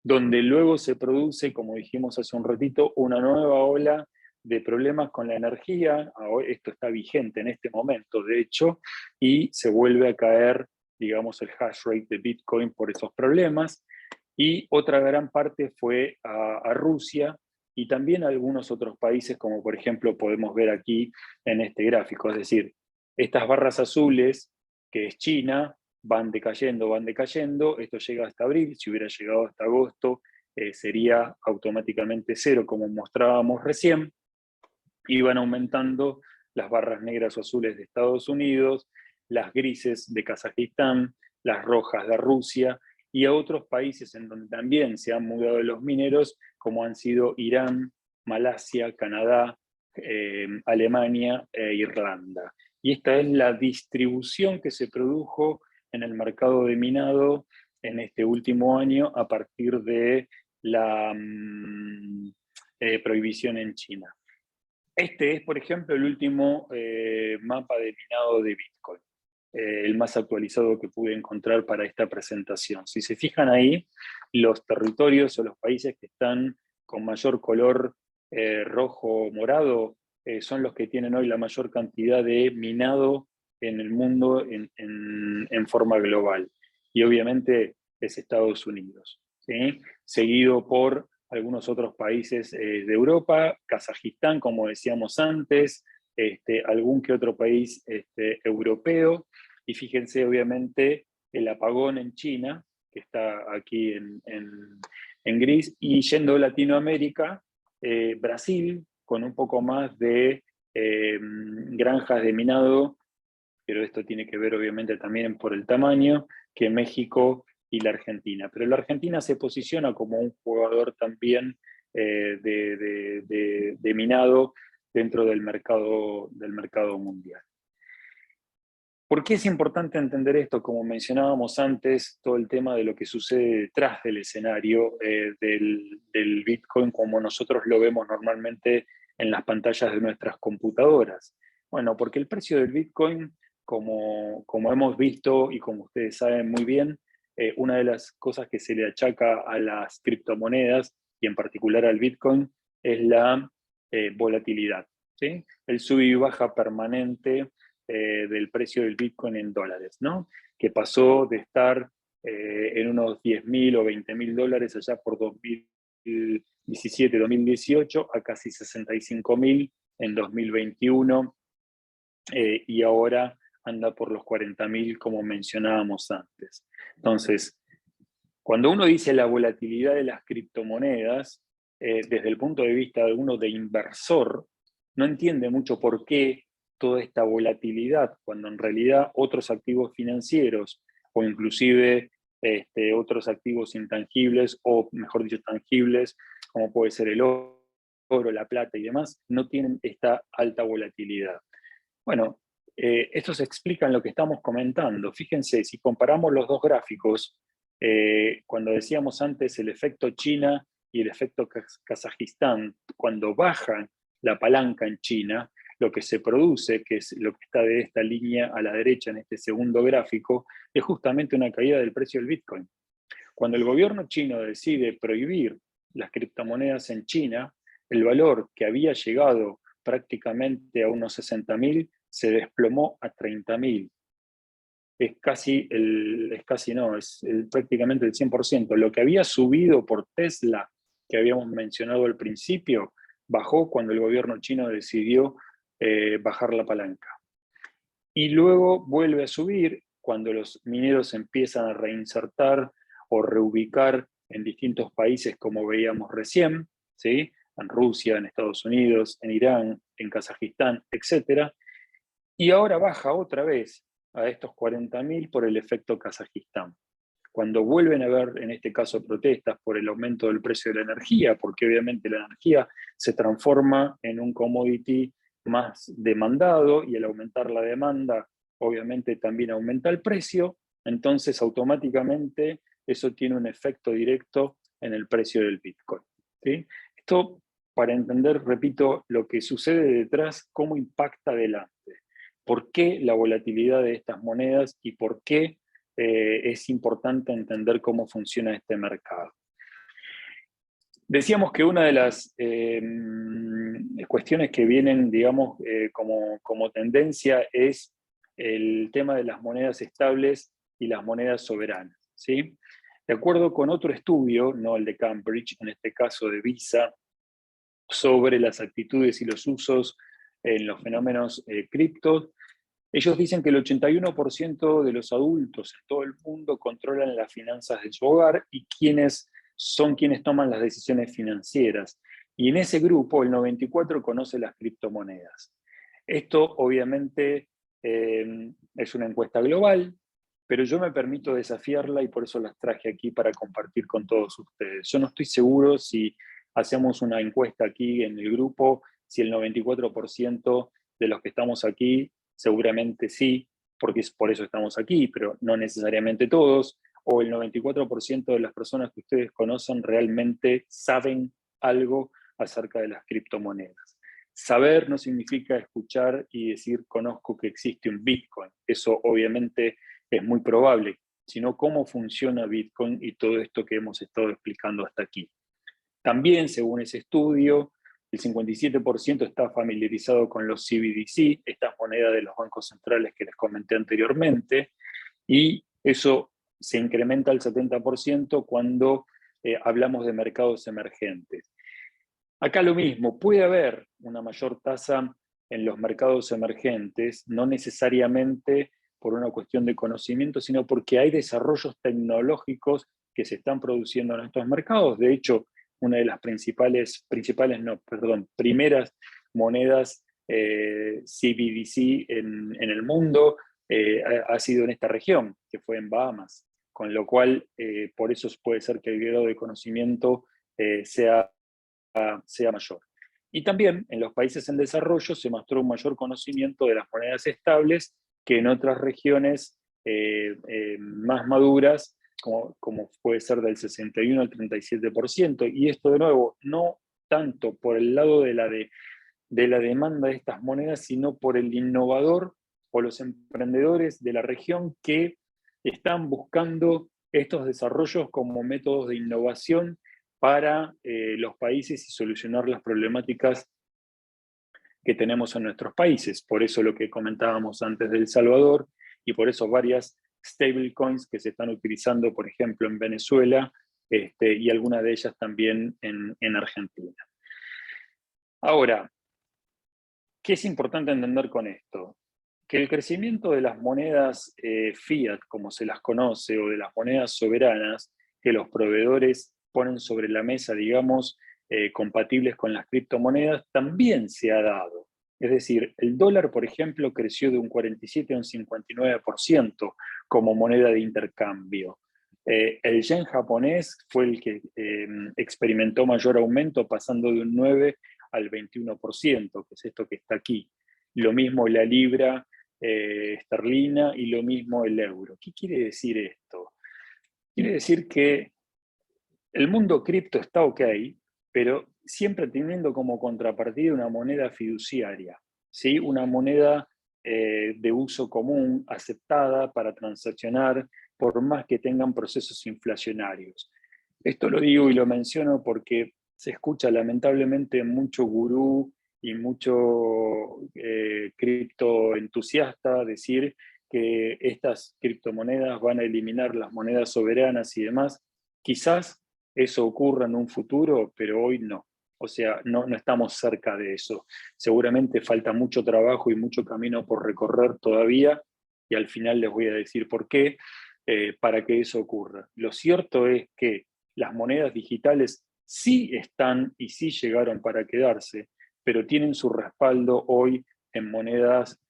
B: donde luego se produce, como dijimos hace un ratito, una nueva ola de problemas con la energía. Esto está vigente en este momento, de hecho, y se vuelve a caer, digamos, el hash rate de Bitcoin por esos problemas. Y otra gran parte fue a Rusia y también a algunos otros países, como por ejemplo podemos ver aquí en este gráfico. Es decir, estas barras azules, que es China, van decayendo, esto llega hasta abril, si hubiera llegado hasta agosto sería automáticamente cero, como mostrábamos recién, y van aumentando las barras negras o azules de Estados Unidos, las grises de Kazajistán, las rojas de Rusia, y a otros países en donde también se han mudado los mineros, como han sido Irán, Malasia, Canadá, Alemania e Irlanda. Y esta es la distribución que se produjo en el mercado de minado en este último año a partir de la prohibición en China. Este es, por ejemplo, el último mapa de minado de Bitcoin, el más actualizado que pude encontrar para esta presentación. Si se fijan ahí, los territorios o los países que están con mayor color rojo o morado son los que tienen hoy la mayor cantidad de minado en el mundo en forma global. Y obviamente es Estados Unidos, ¿sí? Seguido por algunos otros países de Europa, Kazajistán, como decíamos antes, algún que otro país europeo, y fíjense obviamente el apagón en China, que está aquí en gris, y yendo a Latinoamérica, Brasil, con un poco más de granjas de minado, pero esto tiene que ver obviamente también por el tamaño, que México y la Argentina. Pero la Argentina se posiciona como un jugador también de minado dentro del mercado mundial. ¿Por qué es importante entender esto? Como mencionábamos antes, todo el tema de lo que sucede detrás del escenario del Bitcoin, como nosotros lo vemos normalmente en las pantallas de nuestras computadoras. Bueno, porque el precio del Bitcoin, como hemos visto y como ustedes saben muy bien, una de las cosas que se le achaca a las criptomonedas, y en particular al Bitcoin, es la volatilidad, ¿sí? El sub y baja permanente del precio del Bitcoin en dólares, ¿no? Que pasó de estar en unos 10.000 o 20.000 dólares allá por 2017, 2018, a casi 65.000 en 2021, y ahora anda por los 40.000, como mencionábamos antes. Entonces, cuando uno dice la volatilidad de las criptomonedas, desde el punto de vista de uno de inversor, no entiende mucho por qué toda esta volatilidad, cuando en realidad otros activos financieros o inclusive otros activos intangibles, o mejor dicho, tangibles, como puede ser el oro, la plata y demás, no tienen esta alta volatilidad. Bueno, esto se explica en lo que estamos comentando. Fíjense, si comparamos los dos gráficos, cuando decíamos antes el efecto China y el efecto Kazajistán, cuando bajan la palanca en China, lo que se produce, que es lo que está de esta línea a la derecha en este segundo gráfico, es justamente una caída del precio del Bitcoin. Cuando el gobierno chino decide prohibir las criptomonedas en China, el valor que había llegado prácticamente a unos 60.000 se desplomó a 30.000. Es prácticamente el 100%. Lo que había subido por Tesla, que habíamos mencionado al principio, bajó cuando el gobierno chino decidió bajar la palanca. Y luego vuelve a subir cuando los mineros empiezan a reinsertar o reubicar en distintos países, como veíamos recién, ¿sí? En Rusia, en Estados Unidos, en Irán, en Kazajistán, etc. Y ahora baja otra vez a estos 40.000 por el efecto Kazajistán. Cuando vuelven a haber, en este caso, protestas por el aumento del precio de la energía, porque obviamente la energía se transforma en un commodity más demandado, y al aumentar la demanda, obviamente también aumenta el precio, entonces automáticamente eso tiene un efecto directo en el precio del Bitcoin, ¿sí? Esto para entender, repito, lo que sucede detrás, cómo impacta adelante, por qué la volatilidad de estas monedas y por qué es importante entender cómo funciona este mercado. Decíamos que una de las cuestiones que vienen, digamos, como tendencia es el tema de las monedas estables y las monedas soberanas, ¿sí? De acuerdo con otro estudio, no el de Cambridge, en este caso de Visa, sobre las actitudes y los usos en los fenómenos criptos, ellos dicen que el 81% de los adultos en todo el mundo controlan las finanzas de su hogar, y quienes son quienes toman las decisiones financieras. Y en ese grupo, el 94% conoce las criptomonedas. Esto, obviamente, es una encuesta global, pero yo me permito desafiarla y por eso las traje aquí para compartir con todos ustedes. Yo no estoy seguro si hacemos una encuesta aquí en el grupo, si el 94% de los que estamos aquí, seguramente sí, porque por eso estamos aquí, pero no necesariamente todos, o el 94% de las personas que ustedes conocen realmente saben algo acerca de las criptomonedas. Saber no significa escuchar y decir conozco que existe un Bitcoin. Eso obviamente es muy probable, sino cómo funciona Bitcoin y todo esto que hemos estado explicando hasta aquí. También, según ese estudio, el 57% está familiarizado con los CBDC, estas monedas de los bancos centrales que les comenté anteriormente, y eso se incrementa al 70% cuando hablamos de mercados emergentes. Acá lo mismo, puede haber una mayor tasa en los mercados emergentes, no necesariamente por una cuestión de conocimiento, sino porque hay desarrollos tecnológicos que se están produciendo en estos mercados. De hecho, una de las primeras monedas CBDC en el mundo ha sido en esta región, que fue en Bahamas, con lo cual por eso puede ser que el grado de conocimiento sea mayor. Y también en los países en desarrollo se mostró un mayor conocimiento de las monedas estables que en otras regiones más maduras, como puede ser del 61 al 37%. Y esto de nuevo, no tanto por el lado de la demanda de estas monedas, sino por el innovador o los emprendedores de la región que están buscando estos desarrollos como métodos de innovación para los países y solucionar las problemáticas que tenemos en nuestros países. Por eso lo que comentábamos antes de El Salvador y por eso varias stablecoins que se están utilizando, por ejemplo, en Venezuela y algunas de ellas también en Argentina. Ahora, ¿qué es importante entender con esto? Que el crecimiento de las monedas fiat, como se las conoce, o de las monedas soberanas, que los proveedores ponen sobre la mesa, digamos, compatibles con las criptomonedas, también se ha dado. Es decir, el dólar, por ejemplo, creció de un 47 a un 59% como moneda de intercambio. El yen japonés fue el que experimentó mayor aumento, pasando de un 9 al 21%, que es esto que está aquí. Lo mismo la libra esterlina y lo mismo el euro. ¿Qué quiere decir esto? Quiere decir que el mundo cripto está ok, pero siempre teniendo como contrapartida una moneda fiduciaria, ¿sí? Una moneda de uso común, aceptada para transaccionar, por más que tengan procesos inflacionarios. Esto lo digo y lo menciono porque se escucha lamentablemente mucho gurú y mucho cripto entusiasta decir que estas criptomonedas van a eliminar las monedas soberanas y demás. Quizás eso ocurra en un futuro, pero hoy no. O sea, no estamos cerca de eso. Seguramente falta mucho trabajo y mucho camino por recorrer todavía, y al final les voy a decir por qué, para que eso ocurra. Lo cierto es que las monedas digitales sí están y sí llegaron para quedarse, pero tienen su respaldo hoy en monedas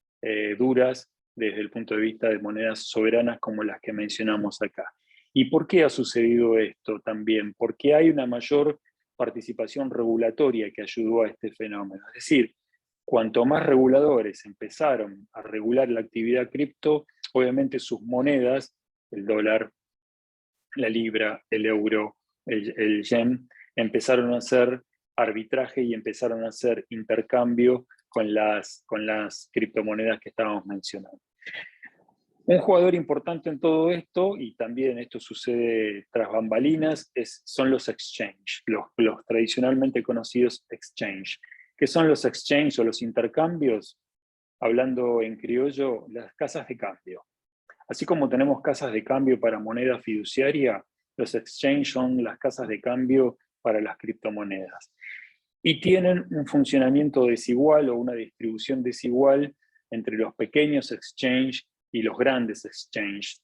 B: duras desde el punto de vista de monedas soberanas como las que mencionamos acá. ¿Y por qué ha sucedido esto también? Porque hay una mayor participación regulatoria que ayudó a este fenómeno. Es decir, cuanto más reguladores empezaron a regular la actividad cripto, obviamente sus monedas, el dólar, la libra, el euro, el yen, empezaron a hacer arbitraje y empezaron a hacer intercambio con las criptomonedas que estábamos mencionando. Un jugador importante en todo esto, y también esto sucede tras bambalinas, son los exchange, los tradicionalmente conocidos exchange. ¿Qué son los exchange o los intercambios? Hablando en criollo, las casas de cambio. Así como tenemos casas de cambio para moneda fiduciaria, los exchange son las casas de cambio para las criptomonedas. Y tienen un funcionamiento desigual o una distribución desigual entre los pequeños exchange y los grandes exchange.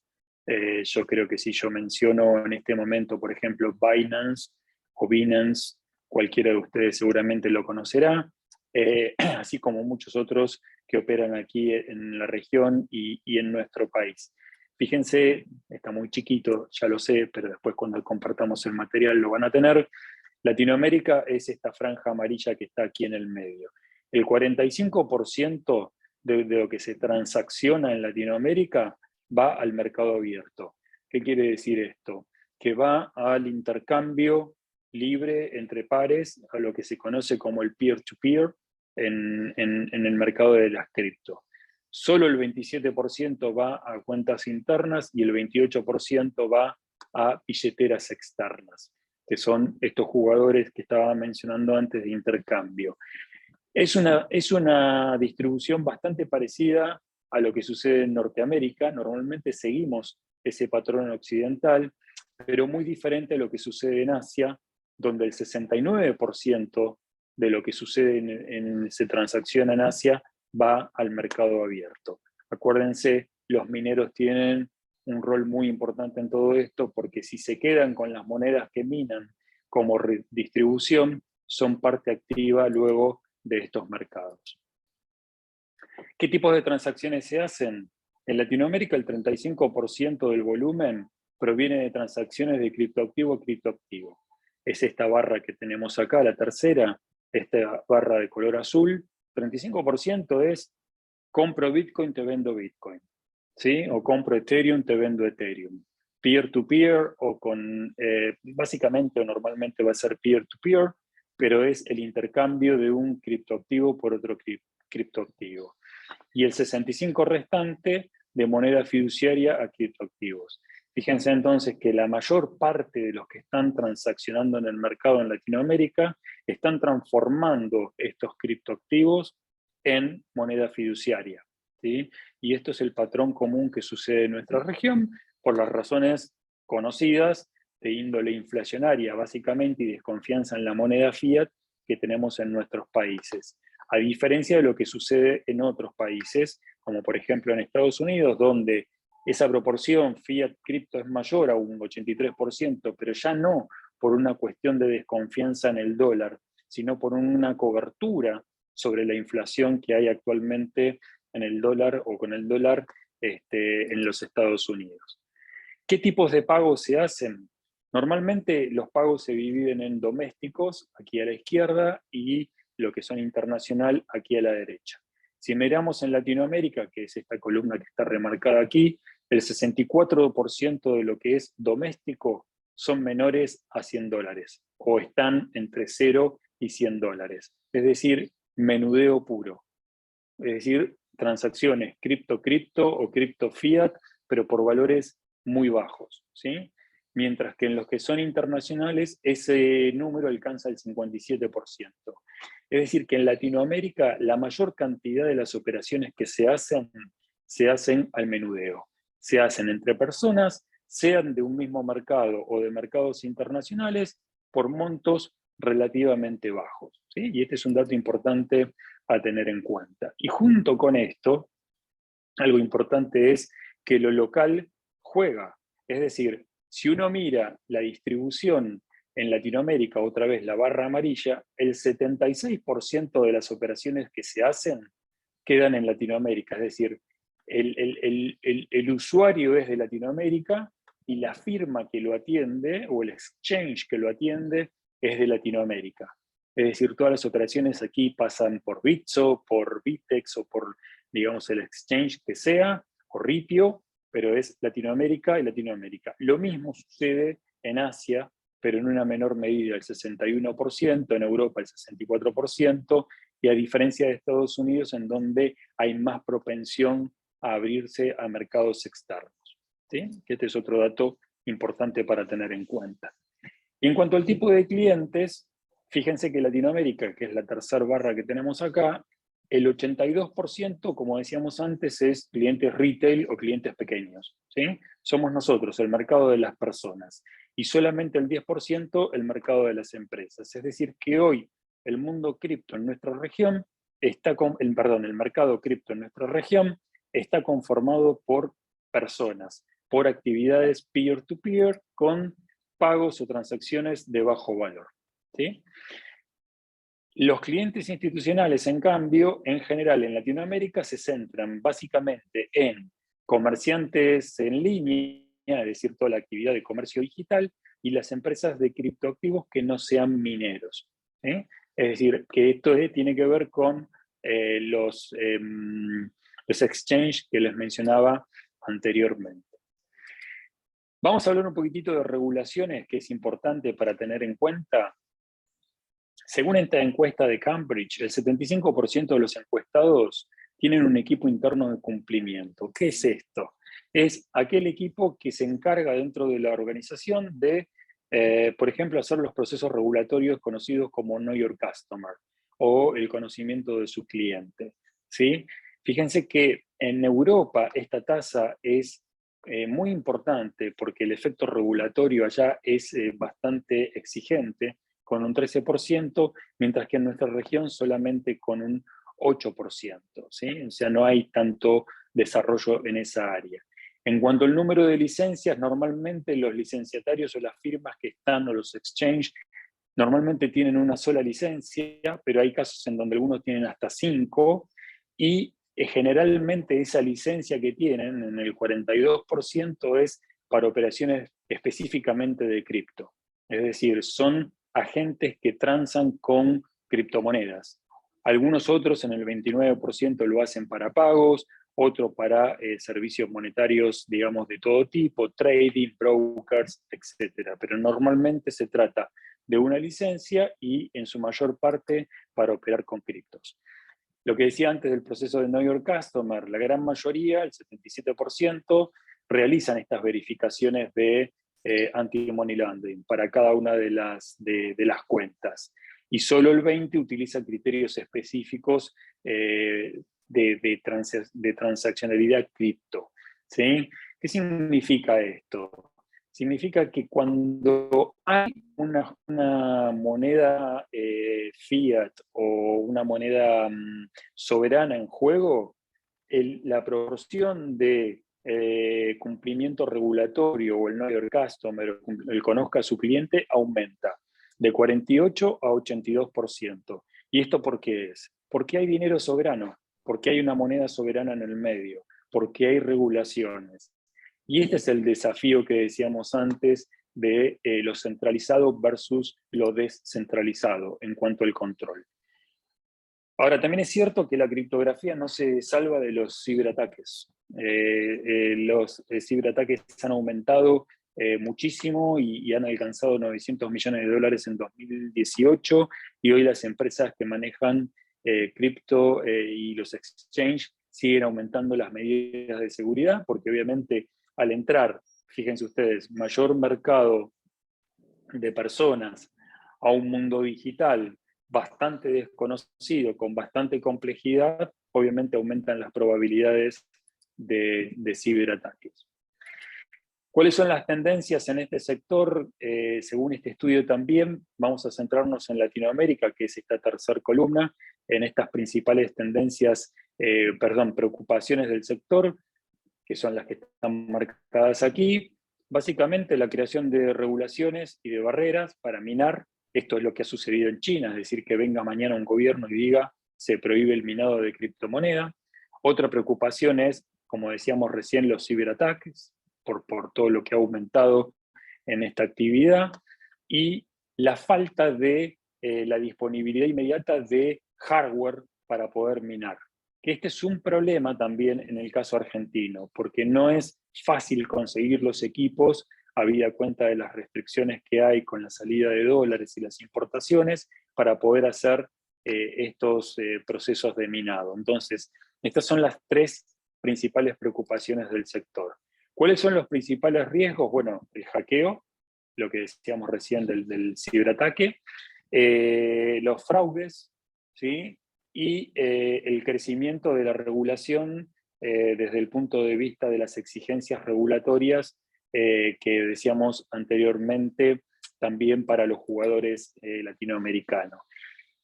B: Yo creo que si yo menciono en este momento, por ejemplo, Binance o Binance, cualquiera de ustedes seguramente lo conocerá, así como muchos otros que operan aquí en la región y en nuestro país. Fíjense, está muy chiquito, ya lo sé, pero después cuando compartamos el material lo van a tener. Latinoamérica es esta franja amarilla que está aquí en el medio. El 45% de lo que se transacciona en Latinoamérica va al mercado abierto. ¿Qué quiere decir esto? Que va al intercambio libre entre pares, a lo que se conoce como el peer-to-peer en el mercado de las cripto. Solo el 27% va a cuentas internas y el 28% va a billeteras externas, que son estos jugadores que estaba mencionando antes de intercambio. Es una distribución bastante parecida a lo que sucede en Norteamérica. Normalmente seguimos ese patrón occidental, pero muy diferente a lo que sucede en Asia, donde el 69% de lo que sucede se transacciona en Asia va al mercado abierto. Acuérdense, los mineros tienen un rol muy importante en todo esto, porque si se quedan con las monedas que minan como redistribución, son parte activa luego de estos mercados. ¿Qué tipos de transacciones se hacen? En Latinoamérica el 35% del volumen proviene de transacciones de criptoactivo a criptoactivo. Es esta barra que tenemos acá, la tercera, esta barra de color azul. 35% es compro Bitcoin, te vendo Bitcoin, ¿sí? O compro Ethereum, te vendo Ethereum. Peer-to-peer o básicamente o normalmente va a ser peer-to-peer, pero es el intercambio de un criptoactivo por otro criptoactivo. Y el 65% restante de moneda fiduciaria a criptoactivos. Fíjense entonces que la mayor parte de los que están transaccionando en el mercado en Latinoamérica están transformando estos criptoactivos en moneda fiduciaria, ¿sí? Y esto es el patrón común que sucede en nuestra región por las razones conocidas de índole inflacionaria, básicamente, y desconfianza en la moneda fiat que tenemos en nuestros países. A diferencia de lo que sucede en otros países, como por ejemplo en Estados Unidos, donde esa proporción fiat-cripto es mayor a un 83%, pero ya no por una cuestión de desconfianza en el dólar, sino por una cobertura sobre la inflación que hay actualmente en el dólar o con el dólar en los Estados Unidos. ¿Qué tipos de pagos se hacen? Normalmente los pagos se dividen en domésticos, aquí a la izquierda, y lo que son internacional, aquí a la derecha. Si miramos en Latinoamérica, que es esta columna que está remarcada aquí, el 64% de lo que es doméstico son menores a $100 o están entre 0 y $100. Es decir, menudeo puro. Es decir, transacciones cripto-cripto o cripto-fiat, pero por valores muy bajos, ¿sí? Mientras que en los que son internacionales ese número alcanza el 57%. Es decir, que en Latinoamérica la mayor cantidad de las operaciones que se hacen al menudeo. Se hacen entre personas, sean de un mismo mercado o de mercados internacionales, por montos relativamente bajos, ¿sí? Y este es un dato importante a tener en cuenta. Y junto con esto, algo importante es que lo local juega. Es decir, si uno mira la distribución en Latinoamérica, otra vez la barra amarilla, el 76% de las operaciones que se hacen quedan en Latinoamérica. Es decir, el usuario es de Latinoamérica y la firma que lo atiende o el exchange que lo atiende es de Latinoamérica. Es decir, todas las operaciones aquí pasan por Bitso, por Bitex o por, digamos, el exchange que sea, o Ripio, pero es Latinoamérica y Latinoamérica. Lo mismo sucede en Asia, pero en una menor medida, el 61%, en Europa el 64%, y a diferencia de Estados Unidos, en donde hay más propensión a abrirse a mercados externos, ¿sí? Este es otro dato importante para tener en cuenta. Y en cuanto al tipo de clientes, fíjense que Latinoamérica, que es la tercera barra que tenemos acá, el 82%, como decíamos antes, es clientes retail o clientes pequeños, ¿sí? Somos nosotros, el mercado de las personas. Y solamente el 10% el mercado de las empresas. Es decir, que hoy el mundo cripto en nuestra región el mercado cripto en nuestra región está conformado por personas, por actividades peer-to-peer con pagos o transacciones de bajo valor, ¿sí? Los clientes institucionales, en cambio, en general en Latinoamérica se centran básicamente en comerciantes en línea, es decir, toda la actividad de comercio digital, y las empresas de criptoactivos que no sean mineros. ¿Eh? Es decir, que esto tiene que ver con los exchanges que les mencionaba anteriormente. Vamos a hablar un poquitito de regulaciones que es importante para tener en cuenta. Según esta encuesta de Cambridge, el 75% de los encuestados tienen un equipo interno de cumplimiento. ¿Qué es esto? Es aquel equipo que se encarga dentro de la organización de, por ejemplo, hacer los procesos regulatorios conocidos como Know Your Customer o el conocimiento de su cliente, ¿sí? Fíjense que en Europa esta tasa es muy importante porque el efecto regulatorio allá es bastante exigente, con un 13%, mientras que en nuestra región solamente con un 8%, ¿sí? O sea, no hay tanto desarrollo en esa área. En cuanto al número de licencias, normalmente los licenciatarios o las firmas que están o los exchanges normalmente tienen una sola licencia, pero hay casos en donde algunos tienen hasta 5, y generalmente esa licencia que tienen, en el 42%, es para operaciones específicamente de cripto. Es decir, son agentes que transan con criptomonedas. Algunos otros, en el 29%, lo hacen para pagos, otro para servicios monetarios, digamos, de todo tipo, trading, brokers, etc. Pero normalmente se trata de una licencia y en su mayor parte para operar con criptos. Lo que decía antes del proceso de Know Your Customer, la gran mayoría, el 77%, realizan estas verificaciones de anti-money laundering para cada una de las cuentas. Y solo el 20% utiliza criterios específicos de transaccionalidad cripto, ¿sí? ¿Qué significa esto? Significa que cuando hay una moneda fiat o una moneda soberana en juego, la proporción de cumplimiento regulatorio o el know your customer, el conozca a su cliente, aumenta de 48 a 82%. ¿Y esto por qué es? Porque hay dinero soberano, porque hay una moneda soberana en el medio, porque hay regulaciones. Y este es el desafío que decíamos antes de lo centralizado versus lo descentralizado en cuanto al control. Ahora, también es cierto que la criptografía no se salva de los ciberataques. Los ciberataques han aumentado muchísimo y han alcanzado 900 millones de dólares en 2018, y hoy las empresas que manejan cripto y los exchanges siguen aumentando las medidas de seguridad, porque obviamente al entrar, fíjense ustedes, mayor mercado de personas a un mundo digital bastante desconocido, con bastante complejidad, obviamente aumentan las probabilidades de ciberataques. ¿Cuáles son las tendencias en este sector? Según este estudio también, vamos a centrarnos en Latinoamérica, que es esta tercera columna, en estas principales tendencias, preocupaciones del sector, que son las que están marcadas aquí. Básicamente la creación de regulaciones y de barreras para minar. Esto es lo que ha sucedido en China, es decir, que venga mañana un gobierno y diga se prohíbe el minado de criptomoneda. Otra preocupación es, como decíamos recién, los ciberataques, por todo lo que ha aumentado en esta actividad, y la falta de la disponibilidad inmediata de hardware para poder minar. Este es un problema también en el caso argentino, porque no es fácil conseguir los equipos, habida cuenta de las restricciones que hay con la salida de dólares y las importaciones, para poder hacer estos procesos de minado. Entonces, estas son las tres principales preocupaciones del sector. ¿Cuáles son los principales riesgos? Bueno, el hackeo, lo que decíamos recién del ciberataque, los fraudes, ¿sí? Y el crecimiento de la regulación desde el punto de vista de las exigencias regulatorias que decíamos anteriormente también para los jugadores latinoamericanos.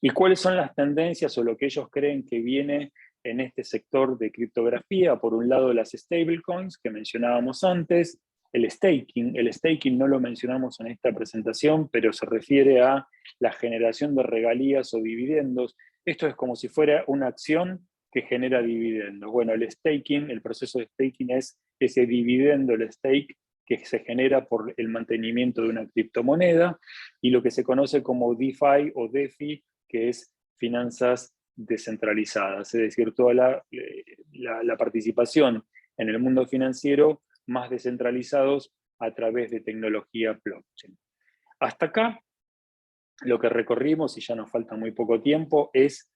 B: ¿Y cuáles son las tendencias o lo que ellos creen que viene en este sector de criptografía. Por un lado, las stablecoins que mencionábamos antes, el staking. El staking no lo mencionamos en esta presentación, pero se refiere a la generación de regalías o dividendos. Esto es como si fuera una acción que genera dividendos. Bueno, el staking, el proceso de staking es ese dividendo, el stake, que se genera por el mantenimiento de una criptomoneda, y lo que se conoce como DeFi o DeFi, que es finanzas descentralizadas, es decir, toda la participación en el mundo financiero más descentralizados a través de tecnología blockchain. Hasta acá, lo que recorrimos, y ya nos falta muy poco tiempo, es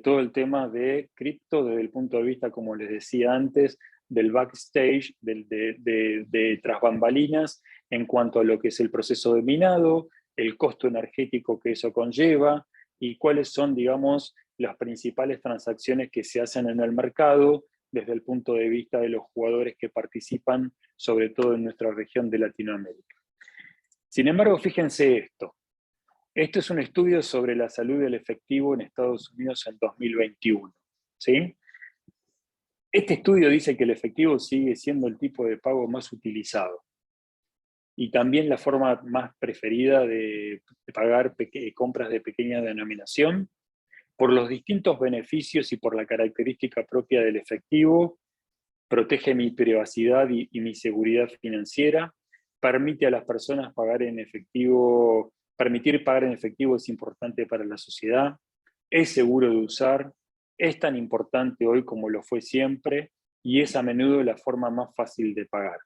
B: todo el tema de cripto desde el punto de vista, como les decía antes, del backstage, de tras bambalinas, en cuanto a lo que es el proceso de minado, el costo energético que eso conlleva, y cuáles son, digamos, las principales transacciones que se hacen en el mercado desde el punto de vista de los jugadores que participan, sobre todo en nuestra región de Latinoamérica. Sin embargo, fíjense esto. Esto es un estudio sobre la salud del efectivo en Estados Unidos en 2021. ¿Sí? Este estudio dice que el efectivo sigue siendo el tipo de pago más utilizado y también la forma más preferida de pagar compras de pequeña denominación, por los distintos beneficios y por la característica propia del efectivo. Protege mi privacidad y mi seguridad financiera, permite a las personas pagar en efectivo. Permitir pagar en efectivo es importante para la sociedad, es seguro de usar, es tan importante hoy como lo fue siempre, y es a menudo la forma más fácil de pagar.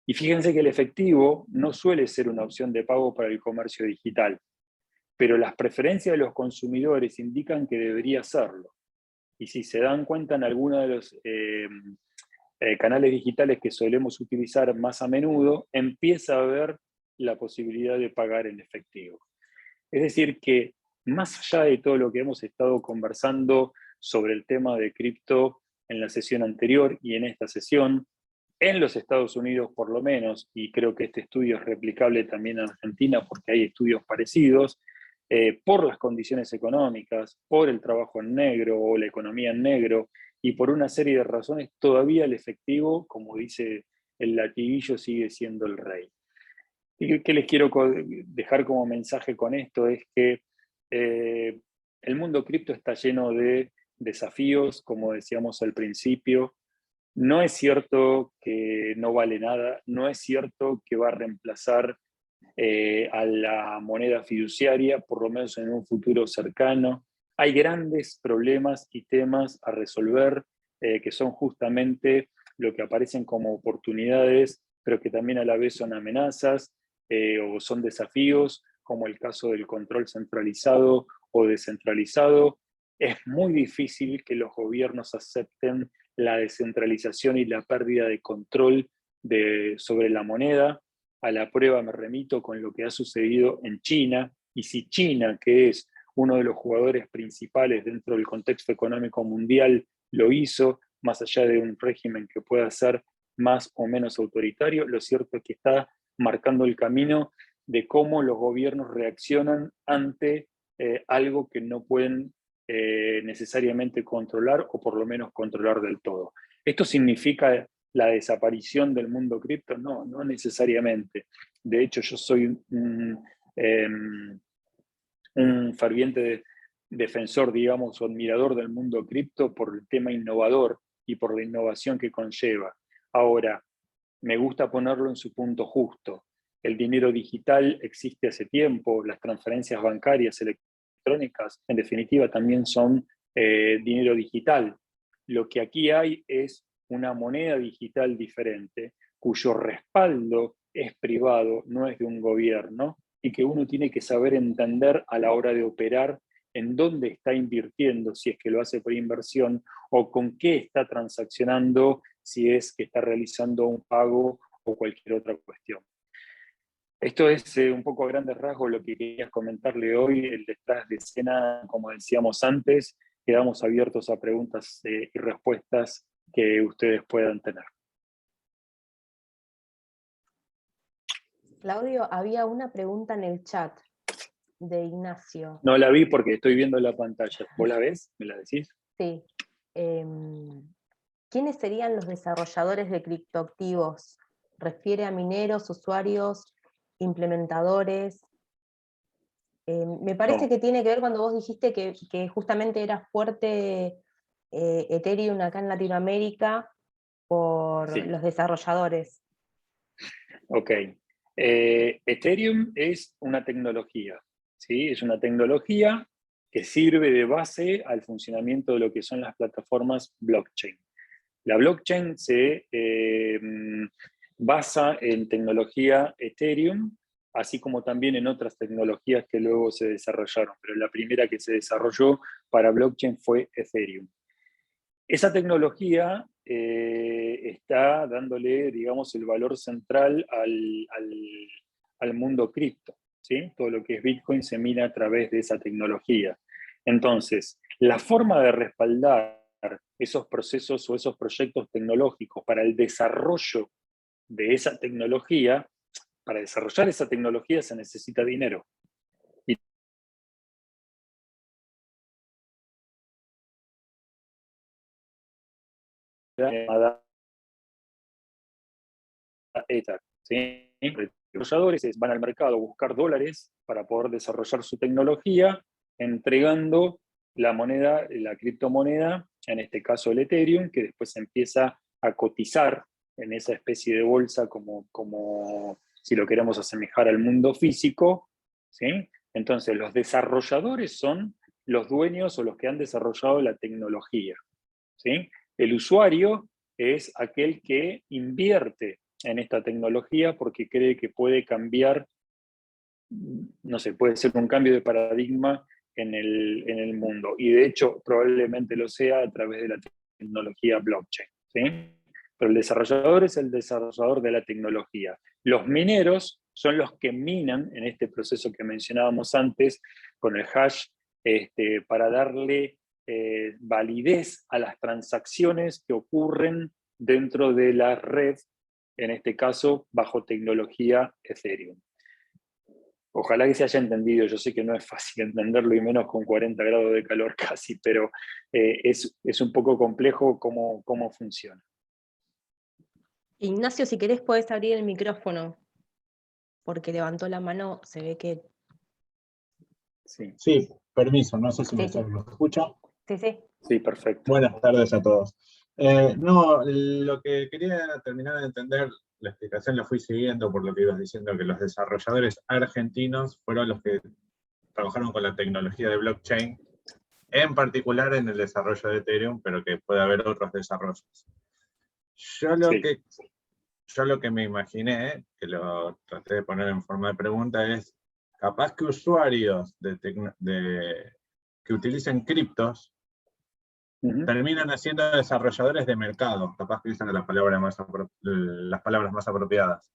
B: Y fíjense que el efectivo no suele ser una opción de pago para el comercio digital, pero las preferencias de los consumidores indican que debería serlo. Y si se dan cuenta, en algunos de los canales digitales que solemos utilizar más a menudo, empieza a haber la posibilidad de pagar en efectivo. Es decir, que más allá de todo lo que hemos estado conversando sobre el tema de cripto en la sesión anterior y en esta sesión, en los Estados Unidos por lo menos, y creo que este estudio es replicable también en Argentina porque hay estudios parecidos, por las condiciones económicas, por el trabajo en negro o la economía en negro, y por una serie de razones, todavía el efectivo, como dice el latiguillo, sigue siendo el rey. ¿Y qué les quiero dejar como mensaje con esto? Es que el mundo cripto está lleno de desafíos, como decíamos al principio. No es cierto que no vale nada, no es cierto que va a reemplazar a la moneda fiduciaria, por lo menos en un futuro cercano. Hay grandes problemas y temas a resolver que son justamente lo que aparecen como oportunidades, pero que también a la vez son amenazas o son desafíos, como el caso del control centralizado o descentralizado. Es muy difícil que los gobiernos acepten la descentralización y la pérdida de control sobre la moneda. A la prueba me remito con lo que ha sucedido en China, y si China, que es uno de los jugadores principales dentro del contexto económico mundial, lo hizo, más allá de un régimen que pueda ser más o menos autoritario, lo cierto es que está marcando el camino de cómo los gobiernos reaccionan ante algo que no pueden necesariamente controlar, o por lo menos controlar del todo. ¿Esto significa la desaparición del mundo cripto? No, no necesariamente. De hecho, yo soy un ferviente defensor, digamos, o admirador del mundo cripto por el tema innovador y por la innovación que conlleva. Ahora, me gusta ponerlo en su punto justo. El dinero digital existe hace tiempo, las transferencias bancarias electrónicas, en definitiva, también son dinero digital. Lo que aquí hay es una moneda digital diferente, cuyo respaldo es privado, no es de un gobierno, y que uno tiene que saber entender a la hora de operar en dónde está invirtiendo, si es que lo hace por inversión, o con qué está transaccionando, si es que está realizando un pago o cualquier otra cuestión. Esto es un poco a grandes rasgos lo que quería comentarle hoy, el detrás de escena, como decíamos antes. Quedamos abiertos a preguntas y respuestas que ustedes puedan tener.
C: Claudio, había una pregunta en el chat de Ignacio.
B: No la vi porque estoy viendo la pantalla. ¿Vos la ves? ¿Me la decís?
C: Sí. ¿quiénes serían los desarrolladores de criptoactivos? ¿Refiere a mineros, usuarios, implementadores? Me parece
B: No.
C: que tiene que ver cuando vos dijiste que justamente era fuerte Ethereum acá en Latinoamérica por
B: Sí,
C: los desarrolladores.
B: ok. Ethereum es una tecnología, ¿sí? Es una tecnología que sirve de base al funcionamiento de lo que son las plataformas blockchain. La blockchain se basa en tecnología Ethereum, así como también en otras tecnologías que luego se desarrollaron, pero la primera que se desarrolló para blockchain fue Ethereum. Esa tecnología está dándole, digamos, el valor central al mundo cripto, ¿sí? Todo lo que es Bitcoin se mina a través de esa tecnología. Entonces, la forma de respaldar esos procesos o esos proyectos tecnológicos para el desarrollo de esa tecnología, para desarrollar esa tecnología se necesita dinero. Y Ether, ¿sí? Los desarrolladores van al mercado a buscar dólares para poder desarrollar su tecnología, entregando la moneda, la criptomoneda, en este caso el Ethereum, que después empieza a cotizar en esa especie de bolsa como si lo queremos asemejar al mundo físico, ¿sí? Entonces los desarrolladores son los dueños o los que han desarrollado la tecnología, ¿sí? El usuario es aquel que invierte en esta tecnología porque cree que puede cambiar, no sé, puede ser un cambio de paradigma en el mundo. Y de hecho, probablemente lo sea a través de la tecnología blockchain, ¿sí? Pero el desarrollador es el desarrollador de la tecnología. Los mineros son los que minan en este proceso que mencionábamos antes con el hash para darle validez a las transacciones que ocurren dentro de la red, en este caso bajo tecnología Ethereum. Ojalá que se haya entendido, yo sé que no es fácil entenderlo y menos con 40 grados de calor casi, pero es un poco complejo cómo funciona.
C: Ignacio, si querés podés abrir el micrófono, porque levantó la mano, se ve que...
B: Sí,
D: Sí, permiso, no sé si
C: Sí, sí,
D: lo escucha.
C: sí.
B: sí, perfecto.
D: Buenas tardes a todos. No, lo que quería terminar de entender, la explicación la fui siguiendo por lo que ibas diciendo, que los desarrolladores argentinos fueron los que trabajaron con la tecnología de blockchain, en particular en el desarrollo de Ethereum, pero que puede haber otros desarrollos. Yo lo que me imaginé, que lo traté de poner en forma de pregunta, es capaz que usuarios que utilicen criptos terminan siendo desarrolladores de mercado, capaz que usan las palabras más apropiadas.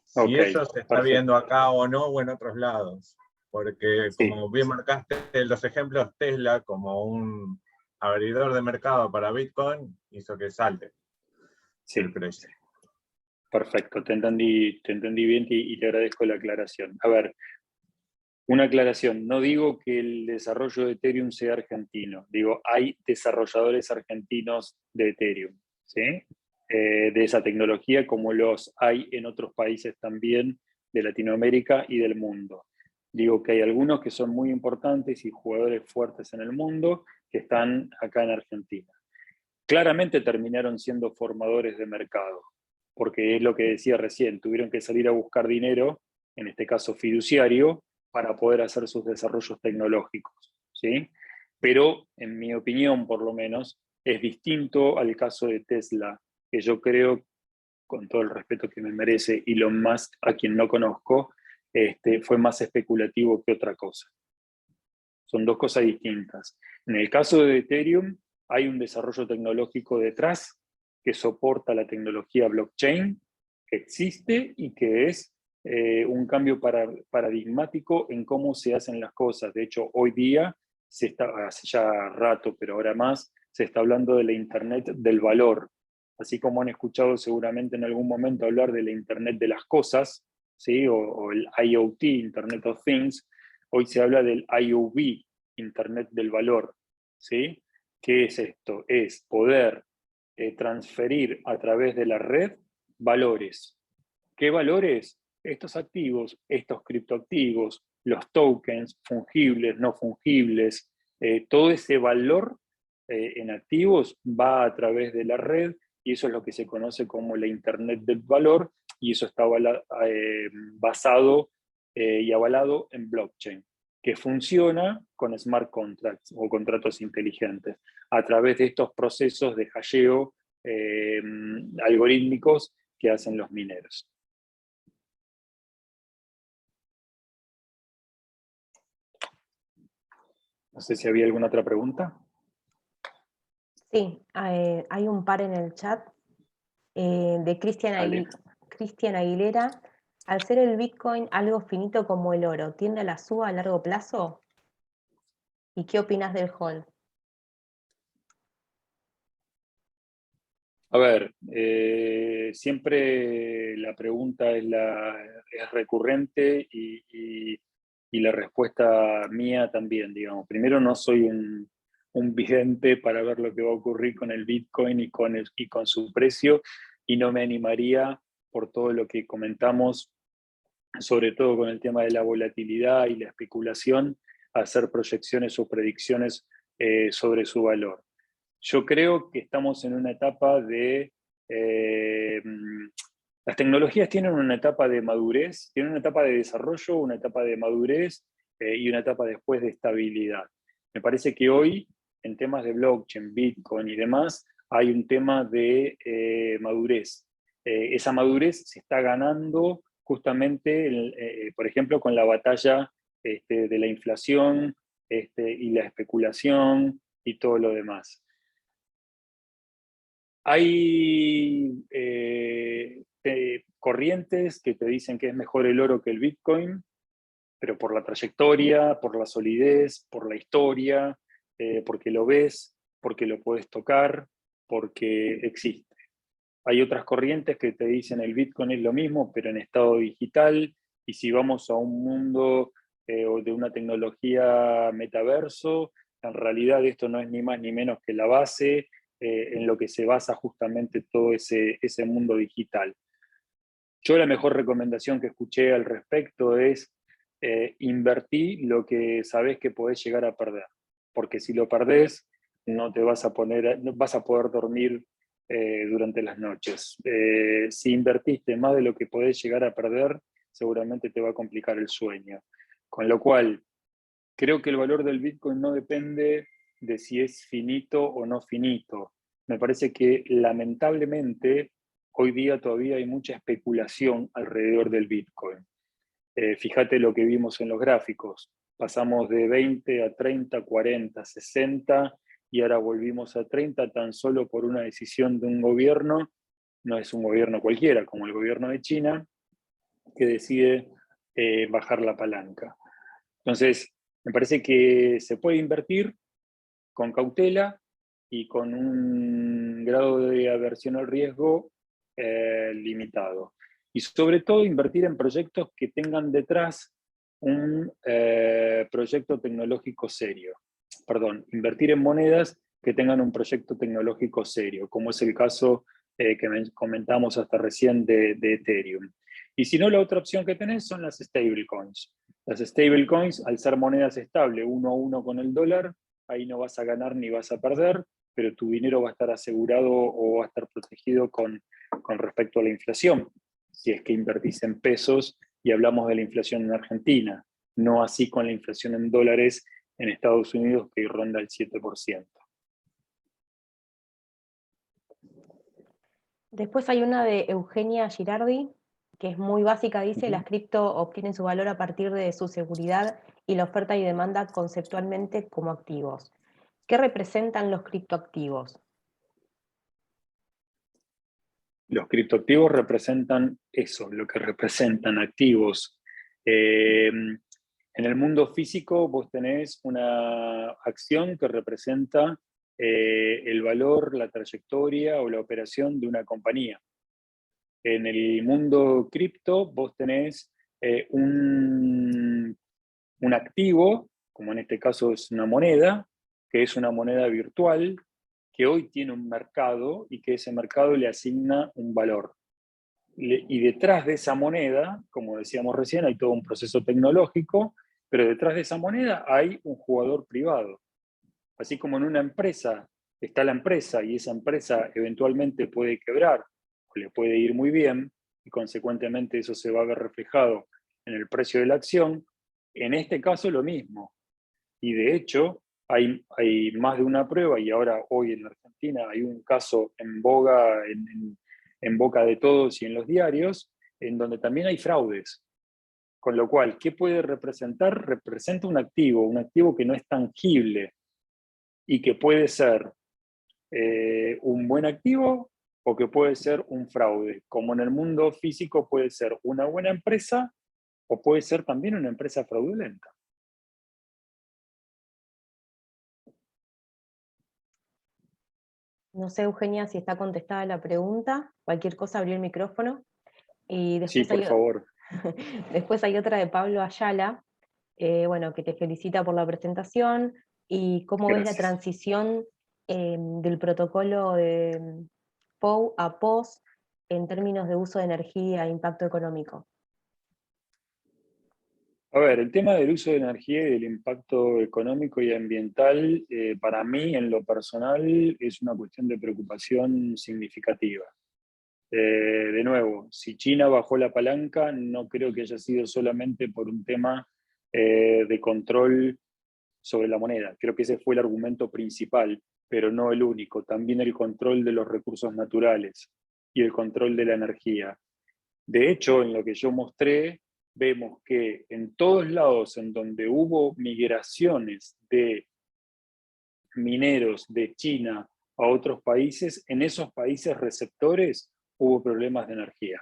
D: Si
B: Ok,
D: eso se está
B: perfecto.
D: viendo acá o no, o en otros lados. Porque
B: Sí.
D: como bien marcaste los ejemplos, Tesla como un abridor de mercado para Bitcoin hizo que salte el precio.
B: Perfecto, te entendí bien y te agradezco la aclaración. A ver, una aclaración, no digo que el desarrollo de Ethereum sea argentino, digo, hay desarrolladores argentinos de Ethereum, ¿sí? De esa tecnología, como los hay en otros países también de Latinoamérica y del mundo. Digo que hay algunos que son muy importantes y jugadores fuertes en el mundo que están acá en Argentina. Claramente terminaron siendo formadores de mercado, porque es lo que decía recién, tuvieron que salir a buscar dinero, en este caso fiduciario, para poder hacer sus desarrollos tecnológicos, ¿sí? Pero, en mi opinión, por lo menos, es distinto al caso de Tesla, que yo creo, con todo el respeto que me merece Elon Musk, a quien no conozco, fue más especulativo que otra cosa. Son dos cosas distintas. En el caso de Ethereum, hay un desarrollo tecnológico detrás que soporta la tecnología blockchain, que existe y que es un cambio paradigmático en cómo se hacen las cosas. De hecho, hoy día, hace ya rato, pero ahora más, se está hablando de la Internet del valor. Así como han escuchado seguramente en algún momento hablar de la Internet de las cosas, ¿sí? o el IoT, Internet of Things, hoy se habla del IOV, Internet del valor, ¿sí? ¿Qué es esto? Es poder transferir a través de la red valores. ¿Qué valores? Estos activos, estos criptoactivos, los tokens fungibles, no fungibles, todo ese valor en activos va a través de la red, y eso es lo que se conoce como la Internet del valor, y eso está basado y avalado en blockchain, que funciona con smart contracts o contratos inteligentes, a través de estos procesos de hasheo algorítmicos que hacen los mineros. No sé si había alguna otra pregunta.
C: Sí, hay un par en el chat de Cristian Aguilera. Al ser el Bitcoin algo finito como el oro, ¿tiende a la suba a largo plazo? ¿Y qué opinas del hold?
B: A ver, siempre la pregunta es recurrente y la respuesta mía también, digamos. Primero, no soy un vidente para ver lo que va a ocurrir con el Bitcoin y con su precio, y no me animaría, por todo lo que comentamos, sobre todo con el tema de la volatilidad y la especulación, a hacer proyecciones o predicciones sobre su valor. Yo creo que estamos en una etapa de... las tecnologías tienen una etapa de madurez, tienen una etapa de desarrollo, una etapa de madurez y una etapa después de estabilidad. Me parece que hoy, en temas de blockchain, Bitcoin y demás, hay un tema de madurez. Esa madurez se está ganando justamente, por ejemplo, con la batalla de la inflación y la especulación y todo lo demás. Hay corrientes que te dicen que es mejor el oro que el Bitcoin, pero por la trayectoria, por la solidez, por la historia, porque lo ves, porque lo puedes tocar, porque existe. Hay otras corrientes que te dicen el Bitcoin es lo mismo, pero en estado digital, y si vamos a un mundo o de una tecnología metaverso, en realidad esto no es ni más ni menos que la base en lo que se basa justamente todo ese mundo digital. Yo la mejor recomendación que escuché al respecto es invertir lo que sabés que podés llegar a perder, porque si lo perdés no vas a poder dormir durante las noches. Si invertiste más de lo que podés llegar a perder, seguramente te va a complicar el sueño. Con lo cual, creo que el valor del Bitcoin no depende de si es finito o no finito. Me parece que lamentablemente hoy día todavía hay mucha especulación alrededor del Bitcoin. Fíjate lo que vimos en los gráficos. Pasamos de 20 a 30, 40, 60 y ahora volvimos a 30 tan solo por una decisión de un gobierno. No es un gobierno cualquiera, como el gobierno de China, que decide bajar la palanca. Entonces, me parece que se puede invertir con cautela y con un grado de aversión al riesgo limitado. Y sobre todo invertir en proyectos que tengan detrás un proyecto tecnológico serio. Perdón, invertir en monedas que tengan un proyecto tecnológico serio, como es el caso que comentamos hasta recién de Ethereum. Y si no, la otra opción que tenés son las stablecoins. Las stablecoins, al ser monedas estables, 1 a 1 con el dólar, ahí no vas a ganar ni vas a perder, pero tu dinero va a estar asegurado o va a estar protegido con respecto a la inflación, si es que invertís en pesos y hablamos de la inflación en Argentina, no así con la inflación en dólares en Estados Unidos, que ronda el 7%.
C: Después hay una de Eugenia Girardi, que es muy básica, dice, las cripto obtienen su valor a partir de su seguridad y la oferta y demanda conceptualmente como activos. ¿Qué representan los criptoactivos?
B: Los criptoactivos representan eso, lo que representan activos. En el mundo físico vos tenés una acción que representa el valor, la trayectoria o la operación de una compañía. En el mundo cripto vos tenés un activo, como en este caso es una moneda, que es una moneda virtual que hoy tiene un mercado y que ese mercado le asigna un valor. Y detrás de esa moneda, como decíamos recién, hay todo un proceso tecnológico, pero detrás de esa moneda hay un jugador privado. Así como en una empresa está la empresa y esa empresa eventualmente puede quebrar o le puede ir muy bien y consecuentemente eso se va a ver reflejado en el precio de la acción, en este caso lo mismo. Y de hecho hay más de una prueba y ahora hoy en Argentina hay un caso en boga, en boca de todos y en los diarios, en donde también hay fraudes. Con lo cual, ¿qué puede representar? Representa un activo que no es tangible, y que puede ser un buen activo o que puede ser un fraude. Como en el mundo físico puede ser una buena empresa o puede ser también una empresa fraudulenta.
C: No sé, Eugenia, si está contestada la pregunta. Cualquier cosa, abrí el micrófono. Y
B: Sí,
C: después
B: por favor.
C: después hay otra de Pablo Ayala, bueno, que te felicita por la presentación y cómo ves la
B: Gracias.
C: transición del protocolo de POW a POS en términos de uso de energía e impacto económico.
B: A ver, el tema del uso de energía y del impacto económico y ambiental, para mí, en lo personal, es una cuestión de preocupación significativa. De nuevo, si China bajó la palanca, no creo que haya sido solamente por un tema de control sobre la moneda. Creo que ese fue el argumento principal, pero no el único. También el control de los recursos naturales y el control de la energía. De hecho, en lo que yo mostré, vemos que en todos lados en donde hubo migraciones de mineros de China a otros países, en esos países receptores hubo problemas de energía,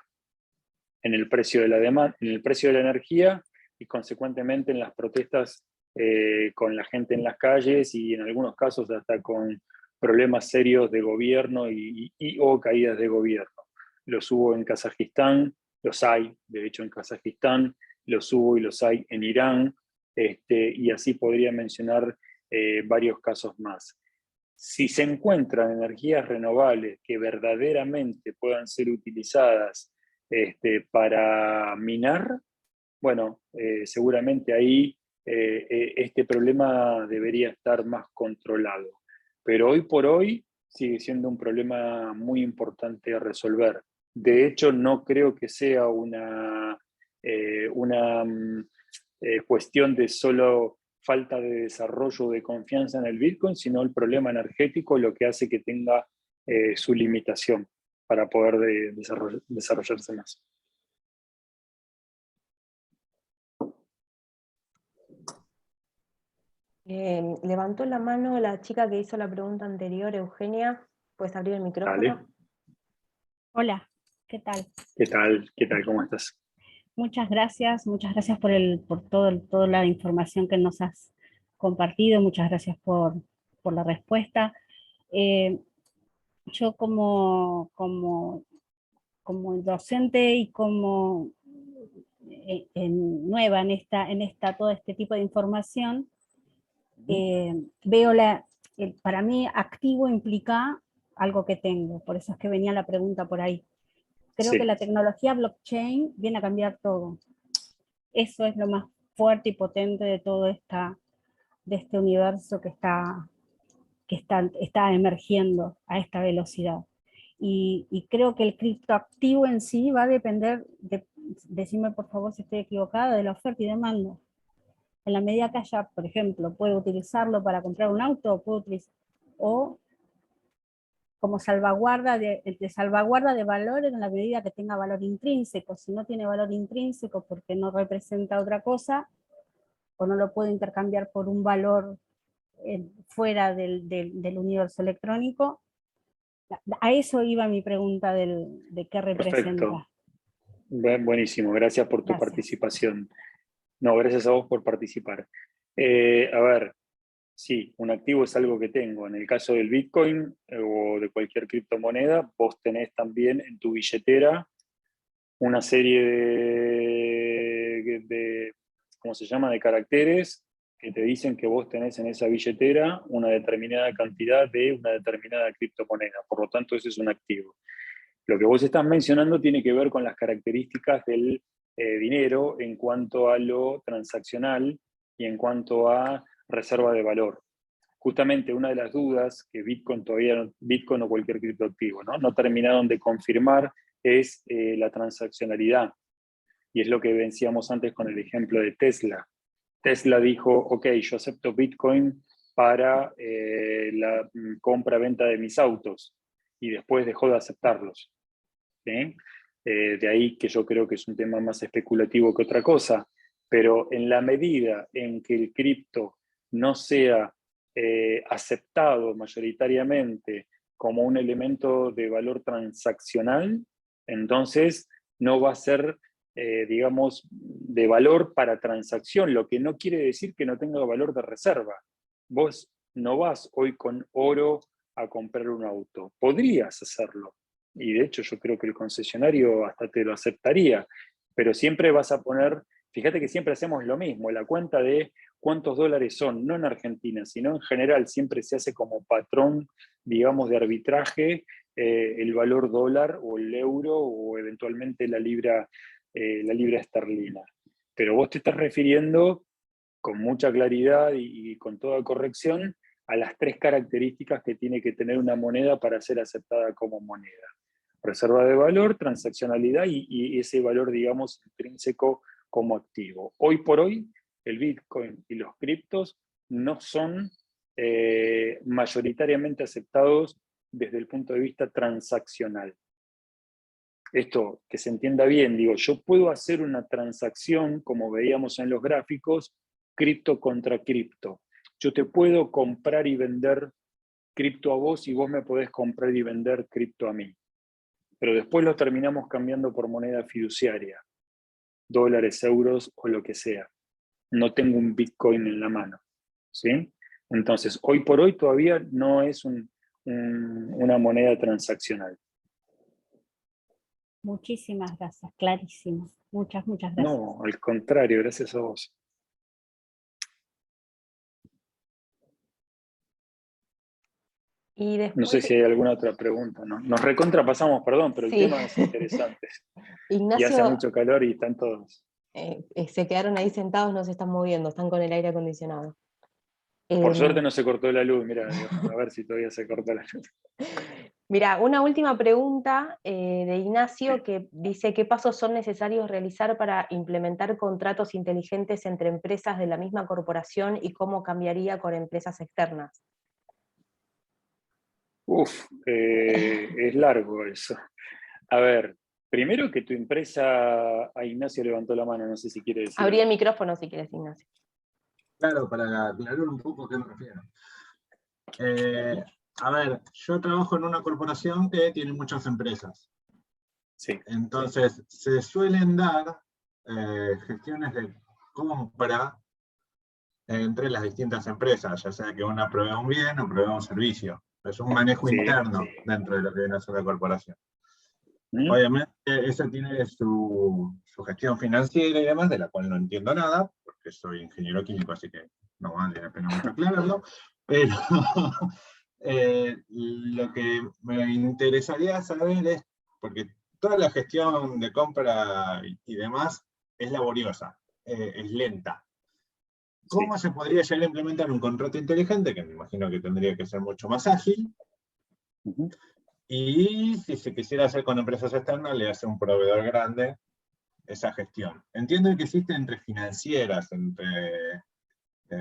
B: en el precio de la demanda, en el precio de la energía y consecuentemente en las protestas con la gente en las calles y en algunos casos hasta con problemas serios de gobierno o caídas de gobierno. Los hubo en Kazajistán, los hay, de hecho en Kazajistán, los hubo y los hay en Irán, y así podría mencionar varios casos más. Si se encuentran energías renovables que verdaderamente puedan ser utilizadas para minar, bueno, seguramente ahí este problema debería estar más controlado. Pero hoy por hoy sigue siendo un problema muy importante a resolver. De hecho, no creo que sea una cuestión de solo falta de desarrollo de confianza en el Bitcoin, sino el problema energético lo que hace que tenga su limitación para poder desarrollarse más.
C: Levantó la mano la chica que hizo la pregunta anterior, Eugenia. ¿Puedes abrir el micrófono?
B: Dale.
E: Hola, ¿qué tal?
B: ¿Qué tal? ¿Qué tal? ¿Cómo estás?
E: Muchas gracias por toda la información que nos has compartido, muchas gracias por la respuesta. Yo como docente y como nueva en todo este tipo de información, veo para mí activo implica algo que tengo, por eso es que venía la pregunta por ahí. Creo
B: Sí.
E: que la tecnología blockchain viene a cambiar todo. Eso es lo más fuerte y potente de todo de este universo que está emergiendo a esta velocidad. Y creo que el criptoactivo en sí va a depender, decime por favor si estoy equivocada, de la oferta y demanda. En la medida que haya, por ejemplo, puedo utilizarlo para comprar un auto, o como salvaguarda salvaguarda de valor en la medida que tenga valor intrínseco. Si no tiene valor intrínseco porque no representa otra cosa, o no lo puedo intercambiar por un valor fuera del universo electrónico, a eso iba mi pregunta de qué representa.
B: Perfecto. Buenísimo, gracias por tu
E: Gracias.
B: participación. No, gracias a vos por participar. A ver, sí, un activo es algo que tengo. En el caso del Bitcoin o de cualquier criptomoneda, vos tenés también en tu billetera una serie ¿cómo se llama?, de caracteres que te dicen que vos tenés en esa billetera una determinada cantidad de una determinada criptomoneda, por lo tanto ese es un activo. Lo que vos estás mencionando tiene que ver con las características del dinero en cuanto a lo transaccional y en cuanto a reserva de valor. Justamente una de las dudas que Bitcoin Bitcoin o cualquier criptoactivo, no terminaron de confirmar es la transaccionalidad. Y es lo que vencíamos antes con el ejemplo de Tesla. Tesla dijo, ok, yo acepto Bitcoin para la compra-venta de mis autos, y después dejó de aceptarlos. ¿Sí? De ahí que yo creo que es un tema más especulativo que otra cosa, pero en la medida en que el cripto no sea aceptado mayoritariamente como un elemento de valor transaccional, entonces no va a ser, digamos, de valor para transacción, lo que no quiere decir que no tenga valor de reserva. Vos no vas hoy con oro a comprar un auto, podrías hacerlo, y de hecho yo creo que el concesionario hasta te lo aceptaría, pero siempre vas a poner, fíjate que siempre hacemos lo mismo, la cuenta de cuántos dólares son, no en Argentina, sino en general, siempre se hace como patrón, digamos, de arbitraje, el valor dólar o el euro o eventualmente la libra esterlina. Pero vos te estás refiriendo con mucha claridad y con toda corrección a las tres características que tiene que tener una moneda para ser aceptada como moneda: reserva de valor, transaccionalidad y ese valor, digamos, intrínseco como activo. Hoy por hoy, el Bitcoin y los criptos no son mayoritariamente aceptados desde el punto de vista transaccional. Esto, que se entienda bien, digo, yo puedo hacer una transacción, como veíamos en los gráficos, cripto contra cripto. Yo te puedo comprar y vender cripto a vos y vos me podés comprar y vender cripto a mí. Pero después lo terminamos cambiando por moneda fiduciaria, dólares, euros o lo que sea. No tengo un Bitcoin en la mano, ¿sí? Entonces, hoy por hoy todavía no es una moneda transaccional.
E: Muchísimas gracias, clarísimo. Muchas gracias.
B: No, al contrario, gracias a vos.
C: Y
B: No
C: después,
B: sé si hay alguna otra pregunta, ¿no? Nos recontrapasamos, perdón, pero
C: Sí.
B: el tema es interesante. Y hace
C: Ignacio,
B: mucho calor y están todos.
C: se quedaron ahí sentados, no se están moviendo, están con el aire acondicionado.
B: Por suerte no se cortó la luz, mira, a ver si todavía se corta la luz.
C: Mira, una última pregunta de Ignacio que dice: ¿qué pasos son necesarios realizar para implementar contratos inteligentes entre empresas de la misma corporación y cómo cambiaría con empresas externas?
B: Es largo eso. A ver, primero que tu empresa, a Ignacio levantó la mano, no sé si quiere decir
C: Abrí el
B: algo.
C: micrófono si quieres, Ignacio.
D: Claro, para aclarar un poco a qué me refiero. A ver, yo trabajo en una corporación que tiene muchas empresas.
B: Sí.
D: Entonces, se suelen dar gestiones de compra entre las distintas empresas, ya sea que una provea un bien o provea un servicio. Es un manejo
B: Sí.
D: interno dentro de lo que viene a ser la corporación.
B: ¿Mm?
D: Obviamente, eso tiene su gestión financiera y demás, de la cual no entiendo nada, porque soy ingeniero químico, así que no vale la pena mucho aclararlo, pero lo que me interesaría saber es, porque toda la gestión de compra y demás es laboriosa, es lenta. ¿Cómo se podría llegar a implementar un contrato inteligente, que me imagino que tendría que ser mucho más ágil?
B: Uh-huh.
D: Y si se quisiera hacer con empresas externas, le hace un proveedor grande esa gestión. Entiendo que existe entre financieras, entre,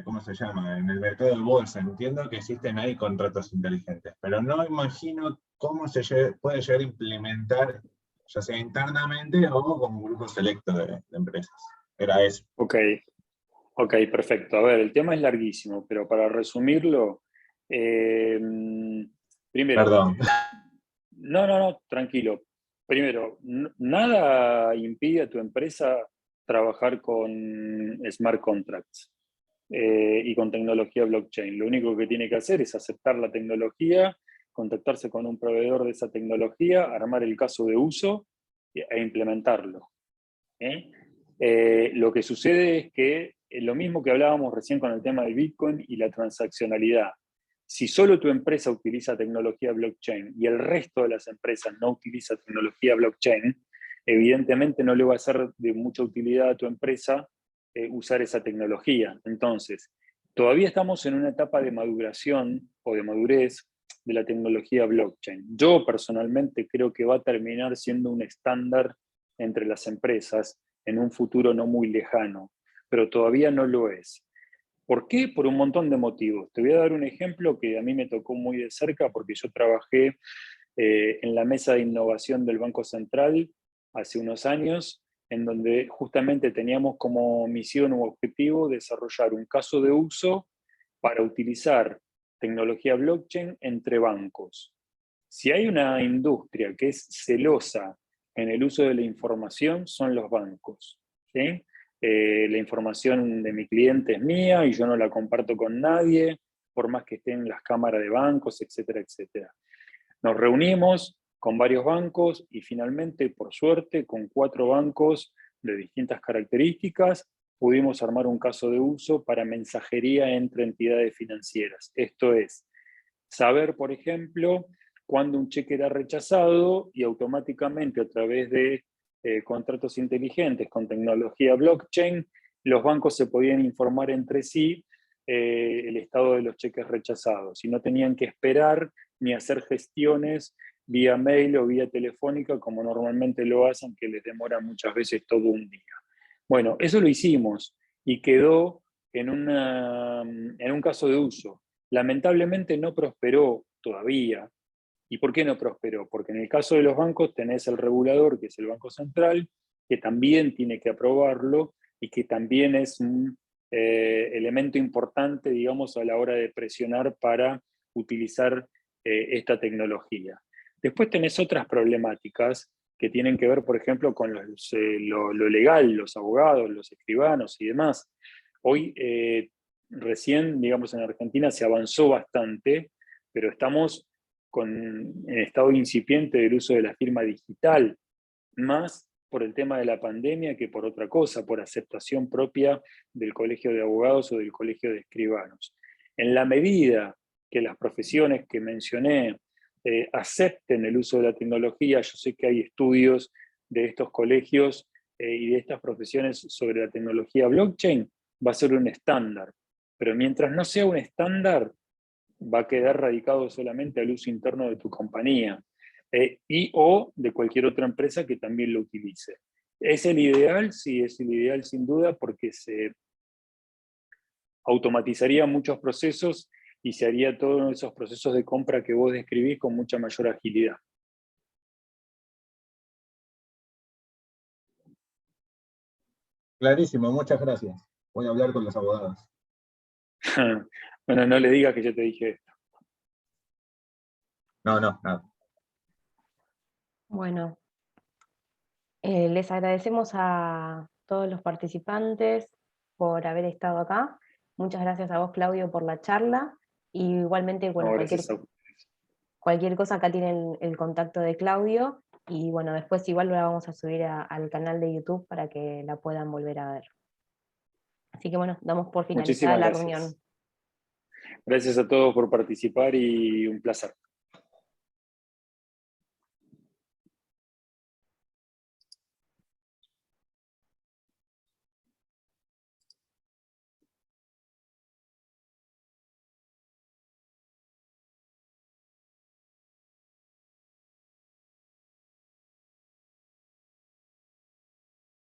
D: ¿cómo se llama? En el mercado de bolsa, entiendo que existen ahí contratos inteligentes, pero no imagino cómo se puede llegar a implementar, ya sea internamente o con un grupo selecto de empresas. Era eso.
B: Ok, perfecto. A ver, el tema es larguísimo, pero para resumirlo, primero,
D: Perdón.
B: no, tranquilo. Primero, nada impide a tu empresa trabajar con smart contracts y con tecnología blockchain. Lo único que tiene que hacer es aceptar la tecnología, contactarse con un proveedor de esa tecnología, armar el caso de uso e implementarlo. Lo que sucede es que lo mismo que hablábamos recién con el tema del Bitcoin y la transaccionalidad. Si solo tu empresa utiliza tecnología blockchain y el resto de las empresas no utiliza tecnología blockchain, evidentemente no le va a ser de mucha utilidad a tu empresa usar esa tecnología. Entonces, todavía estamos en una etapa de maduración o de madurez de la tecnología blockchain. Yo personalmente creo que va a terminar siendo un estándar entre las empresas en un futuro no muy lejano, pero todavía no lo es. ¿Por qué? Por un montón de motivos. Te voy a dar un ejemplo que a mí me tocó muy de cerca porque yo trabajé en la mesa de innovación del Banco Central hace unos años, en donde justamente teníamos como misión u objetivo desarrollar un caso de uso para utilizar tecnología blockchain entre bancos. Si hay una industria que es celosa en el uso de la información, son los bancos, ¿sí? La información de mi cliente es mía y yo no la comparto con nadie, por más que estén en las cámaras de bancos, etcétera, etcétera. Nos reunimos con varios bancos y finalmente, por suerte, con 4 bancos de distintas características, pudimos armar un caso de uso para mensajería entre entidades financieras. Esto es, saber, por ejemplo, cuándo un cheque era rechazado y automáticamente a través de contratos inteligentes con tecnología blockchain, los bancos se podían informar entre sí el estado de los cheques rechazados y no tenían que esperar ni hacer gestiones vía mail o vía telefónica como normalmente lo hacen, que les demora muchas veces todo un día. Bueno, eso lo hicimos y quedó en un caso de uso. Lamentablemente no prosperó todavía. ¿Y por qué no prosperó? Porque en el caso de los bancos tenés el regulador, que es el Banco Central, que también tiene que aprobarlo y que también es un elemento importante, digamos, a la hora de presionar para utilizar esta tecnología. Después tenés otras problemáticas que tienen que ver, por ejemplo, con lo legal, los abogados, los escribanos y demás. Hoy, recién, digamos, en Argentina se avanzó bastante, pero estamos en estado incipiente del uso de la firma digital, más por el tema de la pandemia que por otra cosa, por aceptación propia del Colegio de Abogados o del Colegio de Escribanos. En la medida que las profesiones que mencioné acepten el uso de la tecnología, yo sé que hay estudios de estos colegios y de estas profesiones sobre la tecnología blockchain, va a ser un estándar. Pero mientras no sea un estándar, va a quedar radicado solamente al uso interno de tu compañía y o de cualquier otra empresa que también lo utilice. ¿Es el ideal? Sí, es el ideal sin duda porque se automatizaría muchos procesos y se haría todos esos procesos de compra que vos describís con mucha mayor agilidad.
D: Clarísimo, muchas gracias. Voy a hablar con los abogados.
B: Bueno, no le digas que yo te dije esto.
D: No, nada.
C: Bueno, les agradecemos a todos los participantes por haber estado acá. Muchas gracias a vos, Claudio, por la charla. Y igualmente, bueno,
B: No, gracias a
C: cualquier cosa acá tienen el contacto de Claudio. Y bueno, después igual la vamos a subir al canal de YouTube para que la puedan volver a ver. Así que bueno, damos por finalizada
B: Muchísimas
C: la
B: gracias.
C: reunión.
B: Gracias a todos por participar y un placer.